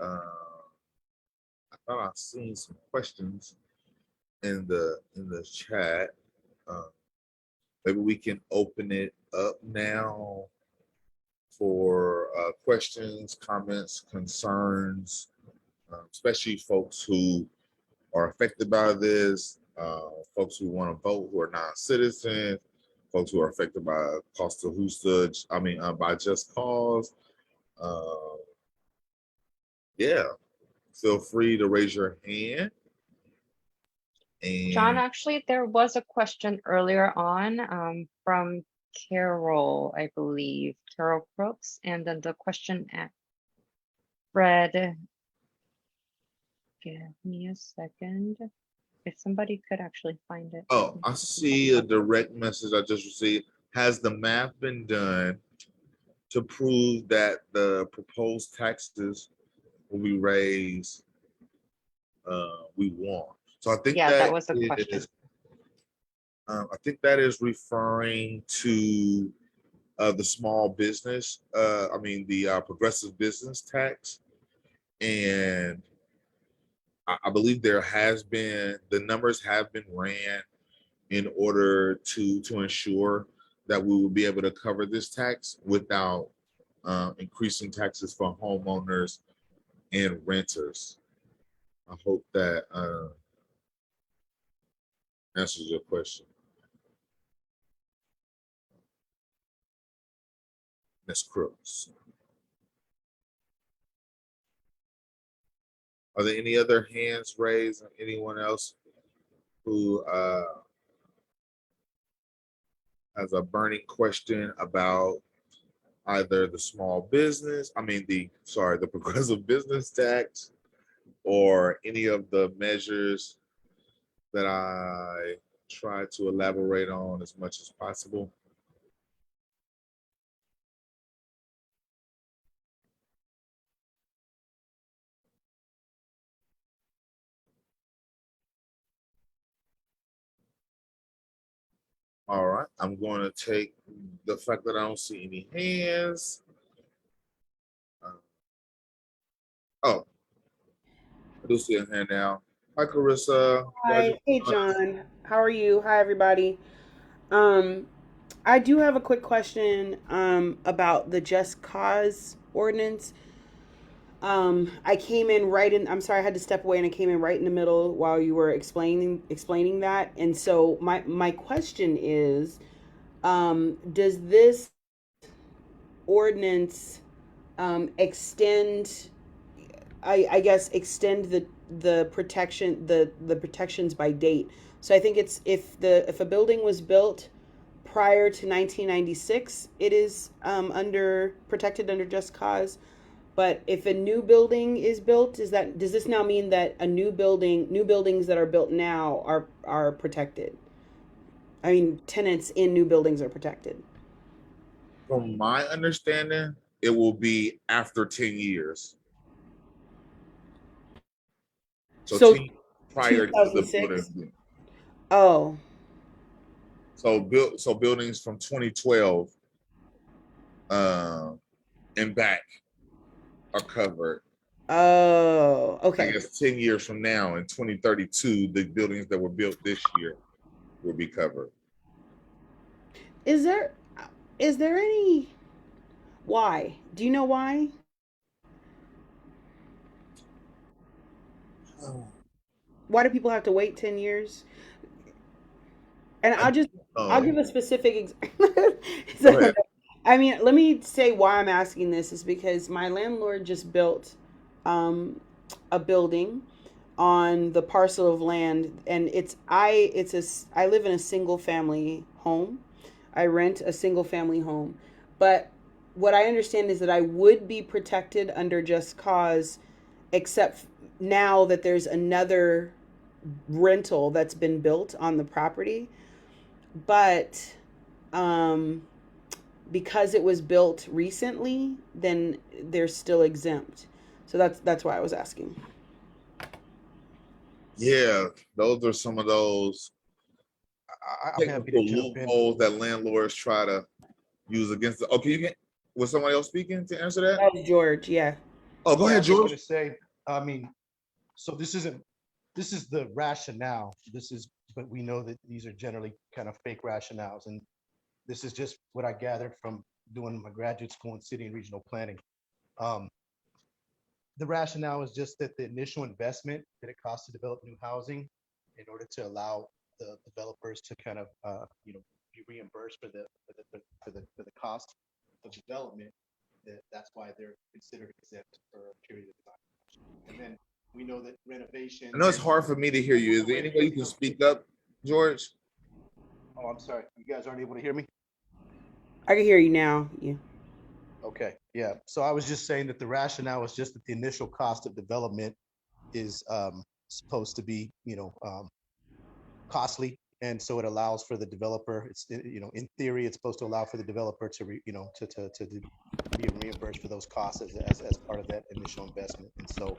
I thought I seen some questions in the chat. Maybe we can open it up now for questions, comments, concerns, especially folks who are affected by this, folks who want to vote who are non-citizens, folks who are affected by cost of hostage, by just cause. Yeah, feel free to raise your hand. And John, actually, there was a question earlier on from Carol, I believe, Carol Crooks, and then the question read, give me a second, if somebody could actually find it. Oh, I see a direct message I just received. Has the math been done to prove that the proposed taxes will be raised? We want. So I think that was a question. I think that is referring to the small business, the progressive business tax. And I believe the numbers have been ran in order to ensure that we will be able to cover this tax without increasing taxes for homeowners and renters. I hope that answers your question. Ms. Crooks. Are there any other hands raised or anyone else who has a burning question about either the small business, the progressive business tax, or any of the measures that I try to elaborate on as much as possible? All right, I'm going to take the fact that I don't see any hands. Oh, I do see a hand now. Hi, Carissa. Hi, hey John. How are you? Hi, everybody. I do have a quick question about the Just Cause ordinance. I came in I'm sorry, I had to step away and I came in right in the middle while you were explaining that. And so my question is, does this ordinance extend I guess extend the protection the protections by date. So I think it's if a building was built prior to 1996, it is under protected under just cause. But if a new building is built, does this now mean that new buildings that are built now are protected? I mean, tenants in new buildings are protected. From my understanding, it will be after 10 years. So 10 prior to the 2006? building. Oh, So buildings from 2012 and back are covered. oh, I okay. guess 10 years from now, in 2032, the buildings that were built this year will be covered. Is there any why? Do you know why? Why do people have to wait 10 years? And I'll give a specific Go I mean, let me say why I'm asking this is because my landlord just built a building on the parcel of land, and I live in a single family home. I rent a single family home. But what I understand is that I would be protected under just cause, except now that there's another rental that's been built on the property. But because it was built recently, then they're still exempt. So that's why I was asking. Yeah, those are some of those I'm happy to jump in. loopholes that landlords try to use against the. Okay, you can. Was somebody else speaking to answer that? That was George. Yeah. Oh, go ahead, I was just George. gonna say, I mean, so this is the rationale. But we know that these are generally kind of fake rationales, and this is just what I gathered from doing my graduate school in city and regional planning. The rationale is just that the initial investment that it costs to develop new housing, in order to allow the developers to kind of be reimbursed for the cost of development, that's why they're considered exempt for a period of time. And then we know that renovation. I know it's hard for me to hear you. Is there any way you can speak up, George? Oh, I'm sorry. You guys aren't able to hear me? I can hear you now. Yeah. Okay. Yeah. So I was just saying that the rationale is just that the initial cost of development is supposed to be, costly. And so it allows for the developer, in theory, it's supposed to allow for the developer to be reimbursed for those costs as part of that initial investment. And so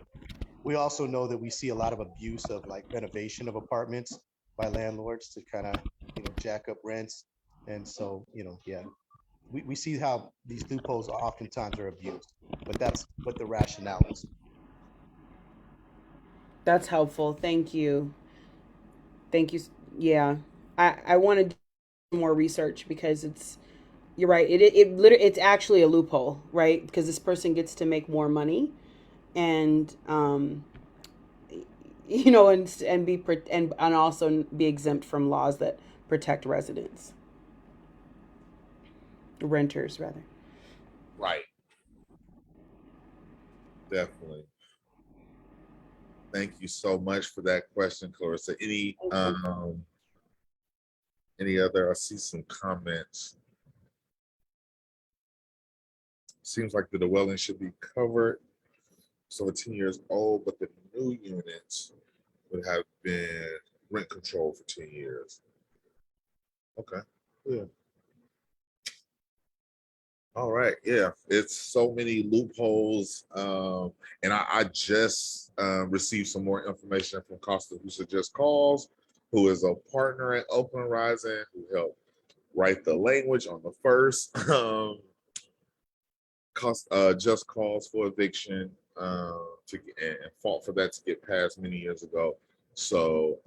we also know that we see a lot of abuse of like renovation of apartments by landlords to kind of, jack up rents. And so, we see how these loopholes oftentimes are abused, but that's what the rationale is. That's helpful. Thank you. Thank you. Yeah. I want to do more research because you're right. It literally, it's actually a loophole, right? Because this person gets to make more money and, and also be exempt from laws that protect residents. Renters, rather. Right. Definitely. Thank you so much for that question, Clarissa. Any other? I see some comments. Seems like the dwelling should be covered. So 10 years old, but the new units would have been rent control for 10 years. Okay. Yeah. All right. Yeah. It's so many loopholes. And I just received some more information from Costa, who Just Cause, who is a partner at Oakland Rising, who helped write the language on the first just cause for eviction and fought for that to get passed many years ago. So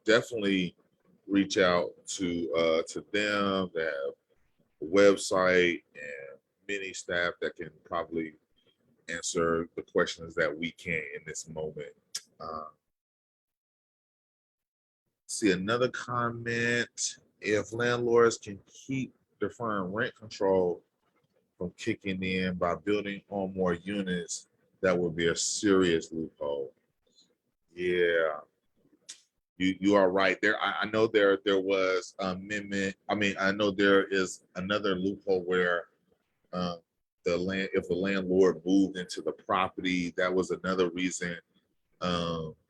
definitely reach out to them. They have a website and many staff that can probably answer the questions that we can't in this moment. See another comment. If landlords can keep deferring rent control from kicking in by building on more units, that would be a serious loophole. Yeah. You are right there. I know there was amendment. I mean, I know there is another loophole where if the landlord moved into the property, that was another reason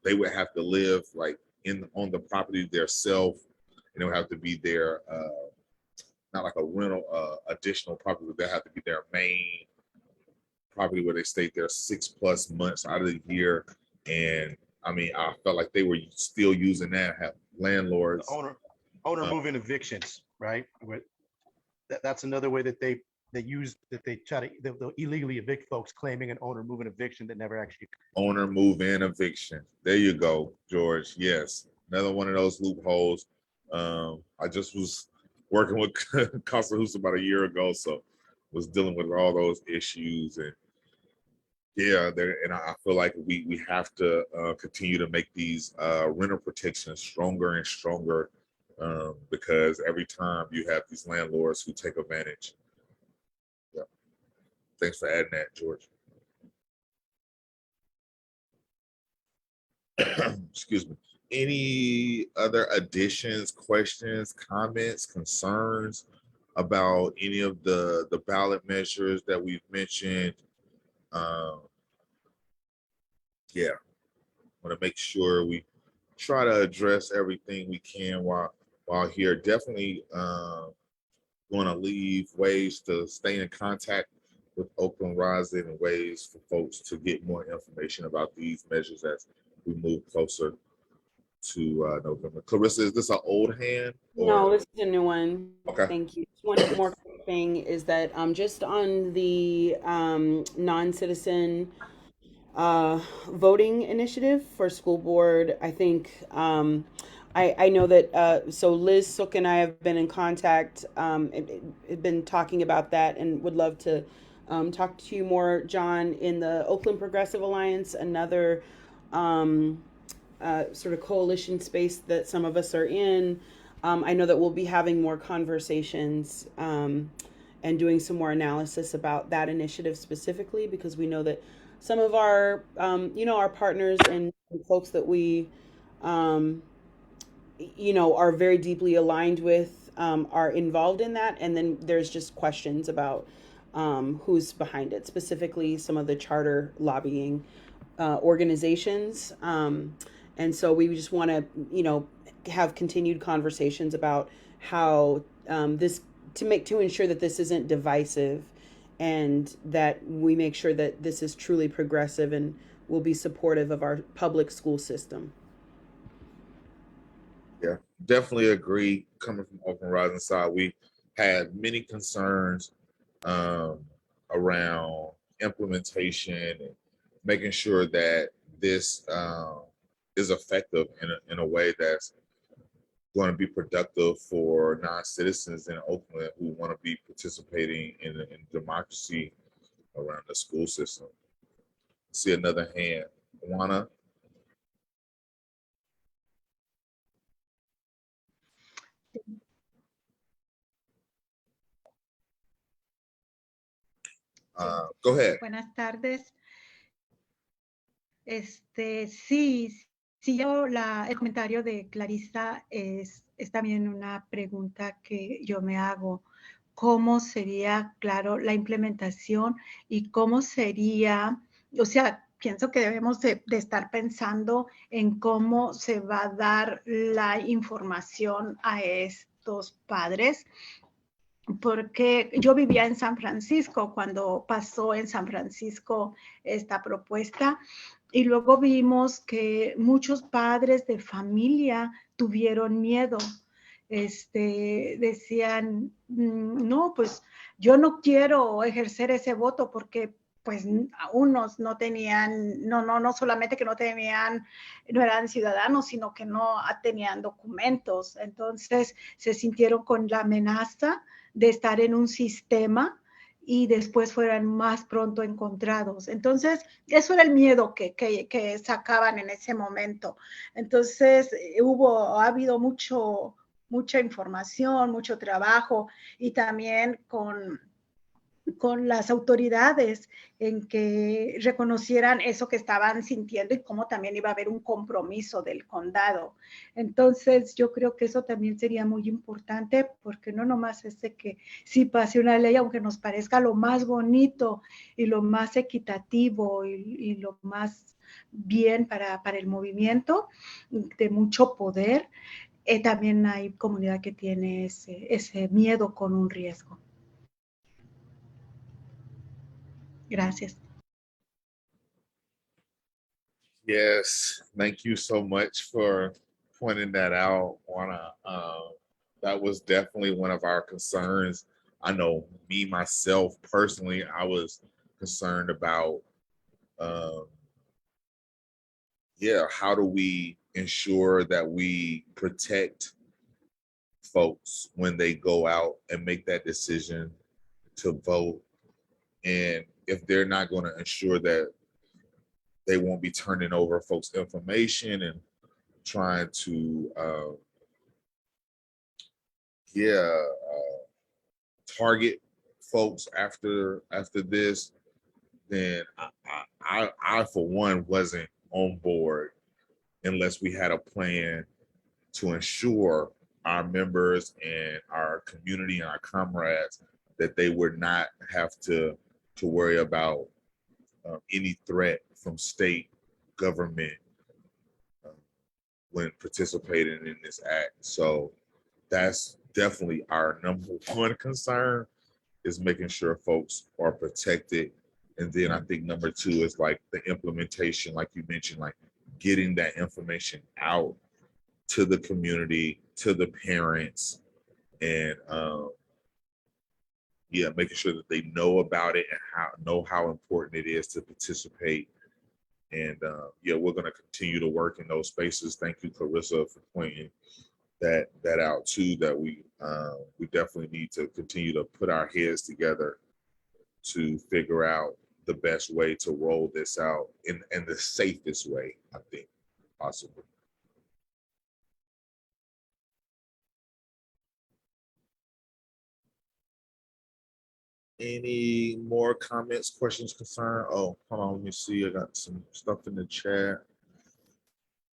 they would have to live like on the property themselves, and it would have to be their not like a rental additional property, but they have to be their main property where they stayed there 6+ months out of the year. And I mean, I felt like they were still using that. Have landlords, owner moving evictions, right? That's another way that they try to they'll illegally evict folks, claiming an owner moving eviction that never actually. Owner move in eviction. There you go, George. Yes, another one of those loopholes. I just was working with Casa House about a year ago, so was dealing with all those issues. And yeah, and I feel like we have to continue to make these renter protections stronger and stronger, because every time you have these landlords who take advantage. Yeah. Thanks for adding that, George. Excuse me. Any other additions, questions, comments, concerns about any of the ballot measures that we've mentioned? Yeah, want to make sure we try to address everything we can while here. Definitely going to leave ways to stay in contact with Oakland Rising and ways for folks to get more information about these measures as we move closer to November. Clarissa, is this an old hand? No, this is a new one. Okay. Thank you. One more quick thing is that just on the non-citizen voting initiative for school board, I think I know that so Liz Sook and I have been in contact, been talking about that, and would love to talk to you more, John, in the Oakland Progressive Alliance, another sort of coalition space that some of us are in. I know that we'll be having more conversations and doing some more analysis about that initiative specifically, because we know that some of our, our partners and folks that we, are very deeply aligned with, are involved in that. And then there's just questions about who's behind it, specifically some of the charter lobbying organizations. And so we just want to, have continued conversations about how to ensure that this isn't divisive, and that we make sure that this is truly progressive and will be supportive of our public school system. Yeah, definitely agree. Coming from Oakland Rising side, we had many concerns around implementation and making sure that this is effective in a way that's going to be productive for non-citizens in Oakland who want to be participating in democracy around the school system. See another hand. Juana? Go ahead. Buenas tardes. Sí, el comentario de Clarisa es también una pregunta que yo me hago. ¿Cómo sería, claro, la implementación y cómo sería, o sea, pienso que debemos de estar pensando en cómo se va a dar la información a estos padres? Porque yo vivía en San Francisco cuando pasó en San Francisco esta propuesta, y luego vimos que muchos padres de familia tuvieron miedo. Decían, no, pues yo no quiero ejercer ese voto porque pues unos no tenían, no solamente que no eran ciudadanos, sino que no tenían documentos. Entonces se sintieron con la amenaza de estar en un sistema y después fueran más pronto encontrados. Entonces, eso era el miedo que sacaban en ese momento. Entonces, ha habido mucha información, mucho trabajo, y también con con las autoridades en que reconocieran eso que estaban sintiendo y cómo también iba a haber un compromiso del condado. Entonces, yo creo que eso también sería muy importante, porque no nomás es de que sí pase una ley, aunque nos parezca lo más bonito y lo más equitativo y lo más bien para el movimiento, de mucho poder, también hay comunidad que tiene ese miedo con un riesgo. Gracias. Yes, thank you so much for pointing that out, Juana. That was definitely one of our concerns. I know me, myself, personally, I was concerned about, how do we ensure that we protect folks when they go out and make that decision to vote? And if they're not going to ensure that they won't be turning over folks' information and trying to, target folks after this, then I for one wasn't on board unless we had a plan to ensure our members and our community and our comrades that they would not have to worry about any threat from state government when participating in this act. So that's definitely our number one concern, is making sure folks are protected. And then I think number two is like the implementation, like you mentioned, like getting that information out to the community, to the parents, and making sure that they know about it and know how important it is to participate. And we're going to continue to work in those spaces. Thank you, Clarissa, for pointing that out too. That we definitely need to continue to put our heads together to figure out the best way to roll this out in the safest way, I think, possible. Any more comments, questions, concern? Oh, hold on, let me see. I got some stuff in the chat.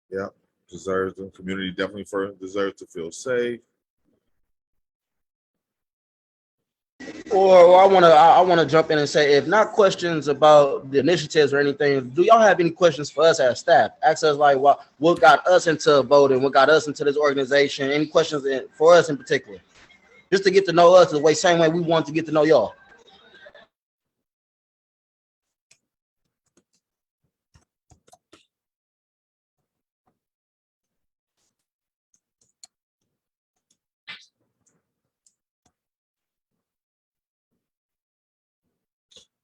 Yeah, deserves the community definitely deserves to feel safe. Or I wanna jump in and say, if not questions about the initiatives or anything, do y'all have any questions for us as staff? Ask us like what got us into voting, what got us into this organization. Any questions for us in particular, just to get to know us the same way we want to get to know y'all.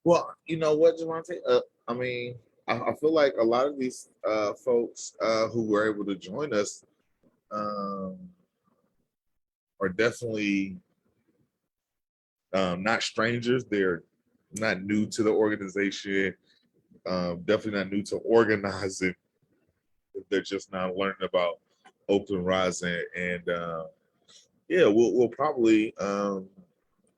Well, you know what, Javante? I mean, I feel like a lot of these folks who were able to join us are definitely not strangers. They're not new to the organization. Definitely not new to organizing. They're just now learning about Oakland Rising, and we'll probably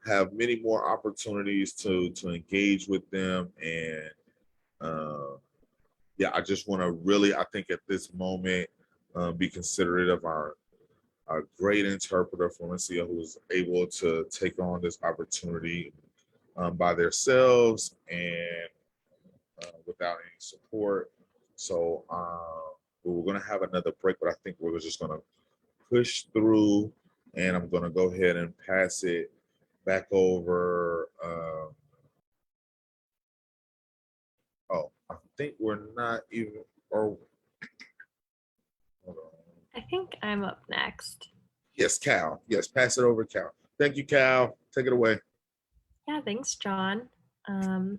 have many more opportunities to engage with them. And I just want to really, I think at this moment, be considerate of our great interpreter, Florencia, who was able to take on this opportunity by themselves and without any support. So we're going to have another break, but I think we're just going to push through, and I'm going to go ahead and pass it back over. I think we're not even, or hold on. I think I'm up next. Yes, Cal. Yes, pass it over, Cal. Thank you, Cal. Take it away. Yeah, thanks, John. Hi,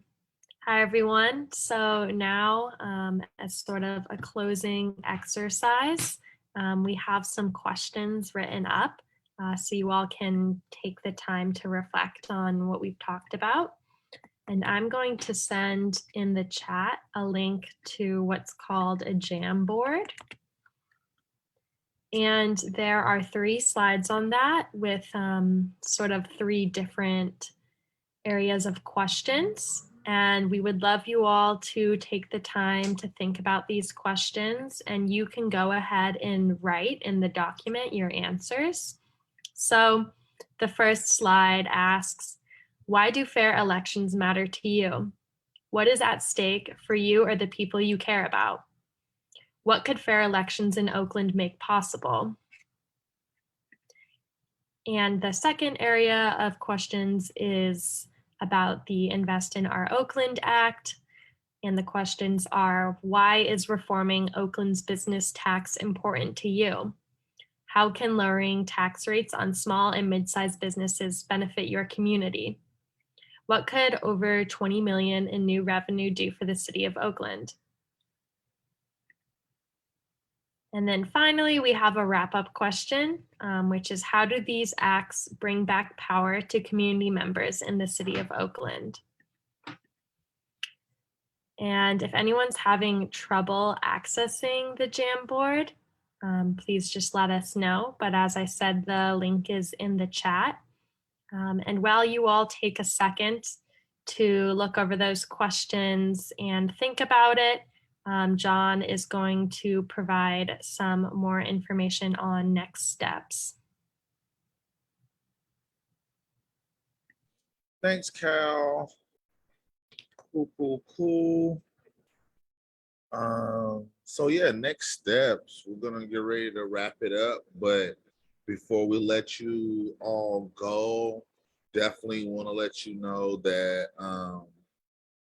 everyone. So now, as sort of a closing exercise, we have some questions written up so you all can take the time to reflect on what we've talked about. And I'm going to send in the chat a link to what's called a Jamboard. And there are 3 slides on that with sort of 3 different areas of questions. And we would love you all to take the time to think about these questions, and you can go ahead and write in the document your answers. So the first slide asks, why do fair elections matter to you? What is at stake for you or the people you care about? What could fair elections in Oakland make possible? And the second area of questions is about the Invest in Our Oakland Act. And the questions are, why is reforming Oakland's business tax important to you? How can lowering tax rates on small and mid-sized businesses benefit your community? What could over 20 million in new revenue do for the city of Oakland? And then finally, we have a wrap-up question, which is, how do these acts bring back power to community members in the city of Oakland? And if anyone's having trouble accessing the Jamboard, please just let us know. But as I said, the link is in the chat. And while you all take a second to look over those questions and think about it, John is going to provide some more information on next steps. Thanks, Cal. Cool. So yeah, next steps. We're gonna get ready to wrap it up, but before we let you all go, definitely want to let you know that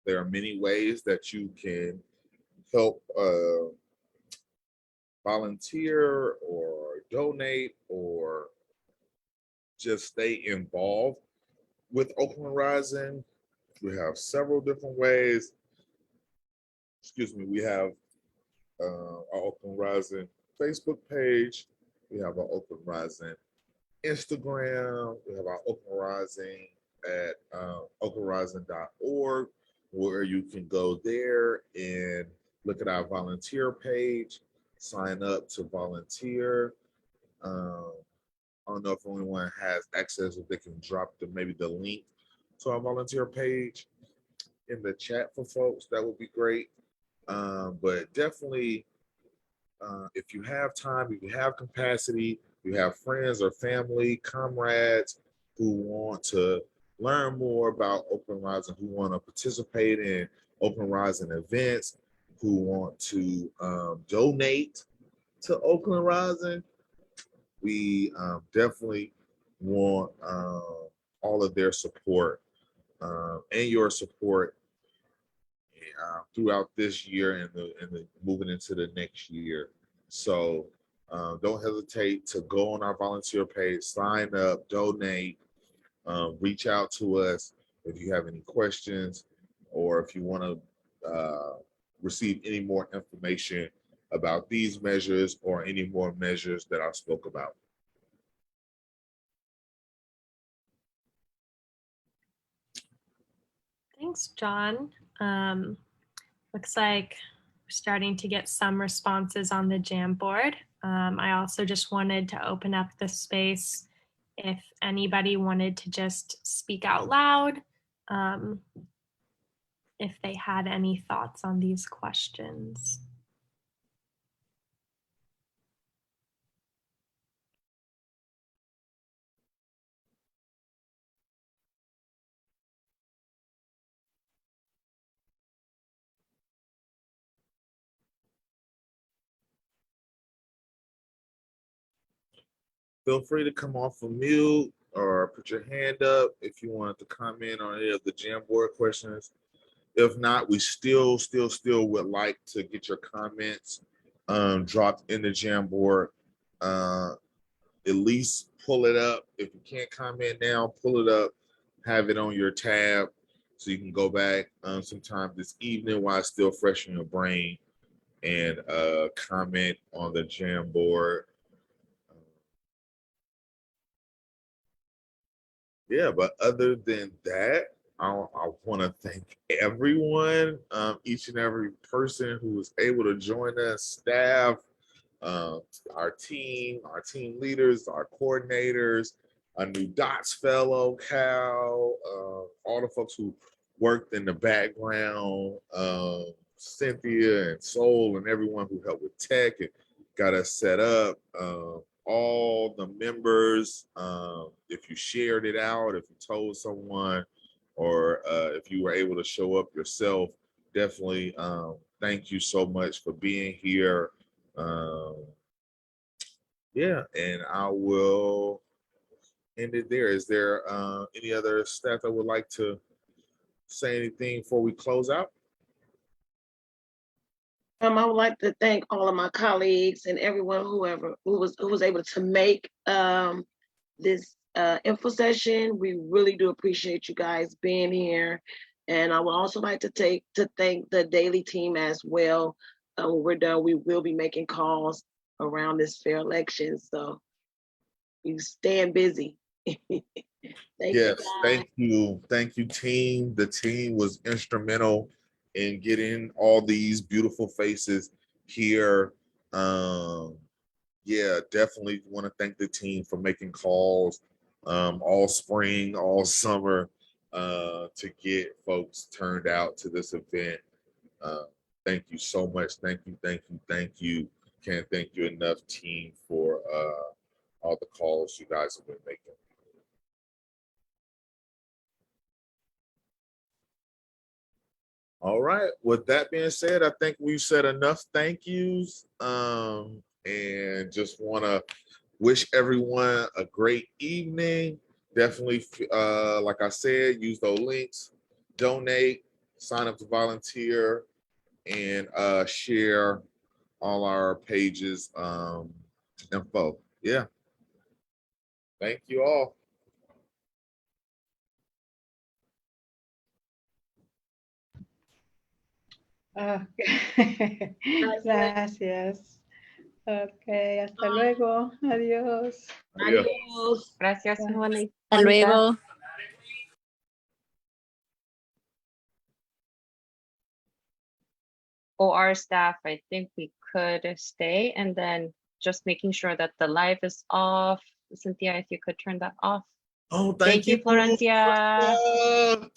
there are many ways that you can help volunteer or donate or just stay involved with Oakland Rising. We have several different ways. Excuse me, we have our Oakland Rising Facebook page. We have our Oakland Rising Instagram. We have our Oakland Rising at oaklandrising.org, where you can go there and look at our volunteer page, sign up to volunteer. I don't know if anyone has access, if they can drop maybe the link to our volunteer page in the chat for folks. That would be great. But definitely, if you have time, if you have capacity, you have friends or family, comrades who want to learn more about Oakland Rising, who want to participate in Oakland Rising events, who want to donate to Oakland Rising, we definitely want all of their support and your support throughout this year and the moving into the next year. So don't hesitate to go on our volunteer page, sign up, donate, reach out to us if you have any questions or if you want to receive any more information about these measures or any more measures that I spoke about. Thanks, John. Looks like we're starting to get some responses on the Jamboard. I also just wanted to open up the space if anybody wanted to just speak out loud, if they had any thoughts on these questions. Feel free to come off of mute or put your hand up if you wanted to comment on any of the Jamboard questions. If not, we still would like to get your comments dropped in the Jamboard. At least pull it up. If you can't comment now, pull it up, have it on your tab so you can go back sometime this evening while it's still fresh in your brain and comment on the Jamboard. Yeah, but other than that, I want to thank everyone, each and every person who was able to join us, staff, our team leaders, our coordinators, a new Dots fellow, Cal, all the folks who worked in the background, Cynthia and Soul and everyone who helped with tech and got us set up, all the members, if you shared it out, if you told someone, or if you were able to show up yourself, definitely thank you so much for being here. Yeah, and I will end it there. Is there any other staff that would like to say anything before we close out? I would like to thank all of my colleagues and everyone who was able to make this info session. We really do appreciate you guys being here. And I would also like to thank the daily team as well. When we're done, we will be making calls around this fair election. So you staying busy. Yes, thank you, team. The team was instrumental in getting all these beautiful faces here. Yeah, definitely want to thank the team for making calls all spring, all summer, to get folks turned out to this event. Thank you so much. Thank you. Can't thank you enough, team, for all the calls you guys have been making. All right. With that being said, I think we've said enough thank yous, and just want to wish everyone a great evening. Definitely, like I said, use those links, donate, sign up to volunteer, and share all our pages info. Yeah. Thank you all. Gracias. Ok, hasta luego. Adiós. Adiós. Gracias, Juanita. Hasta luego. OR staff, I think we could stay, and then just making sure that the live is off. Cynthia, if you could turn that off. Oh, Thank you, Florencia.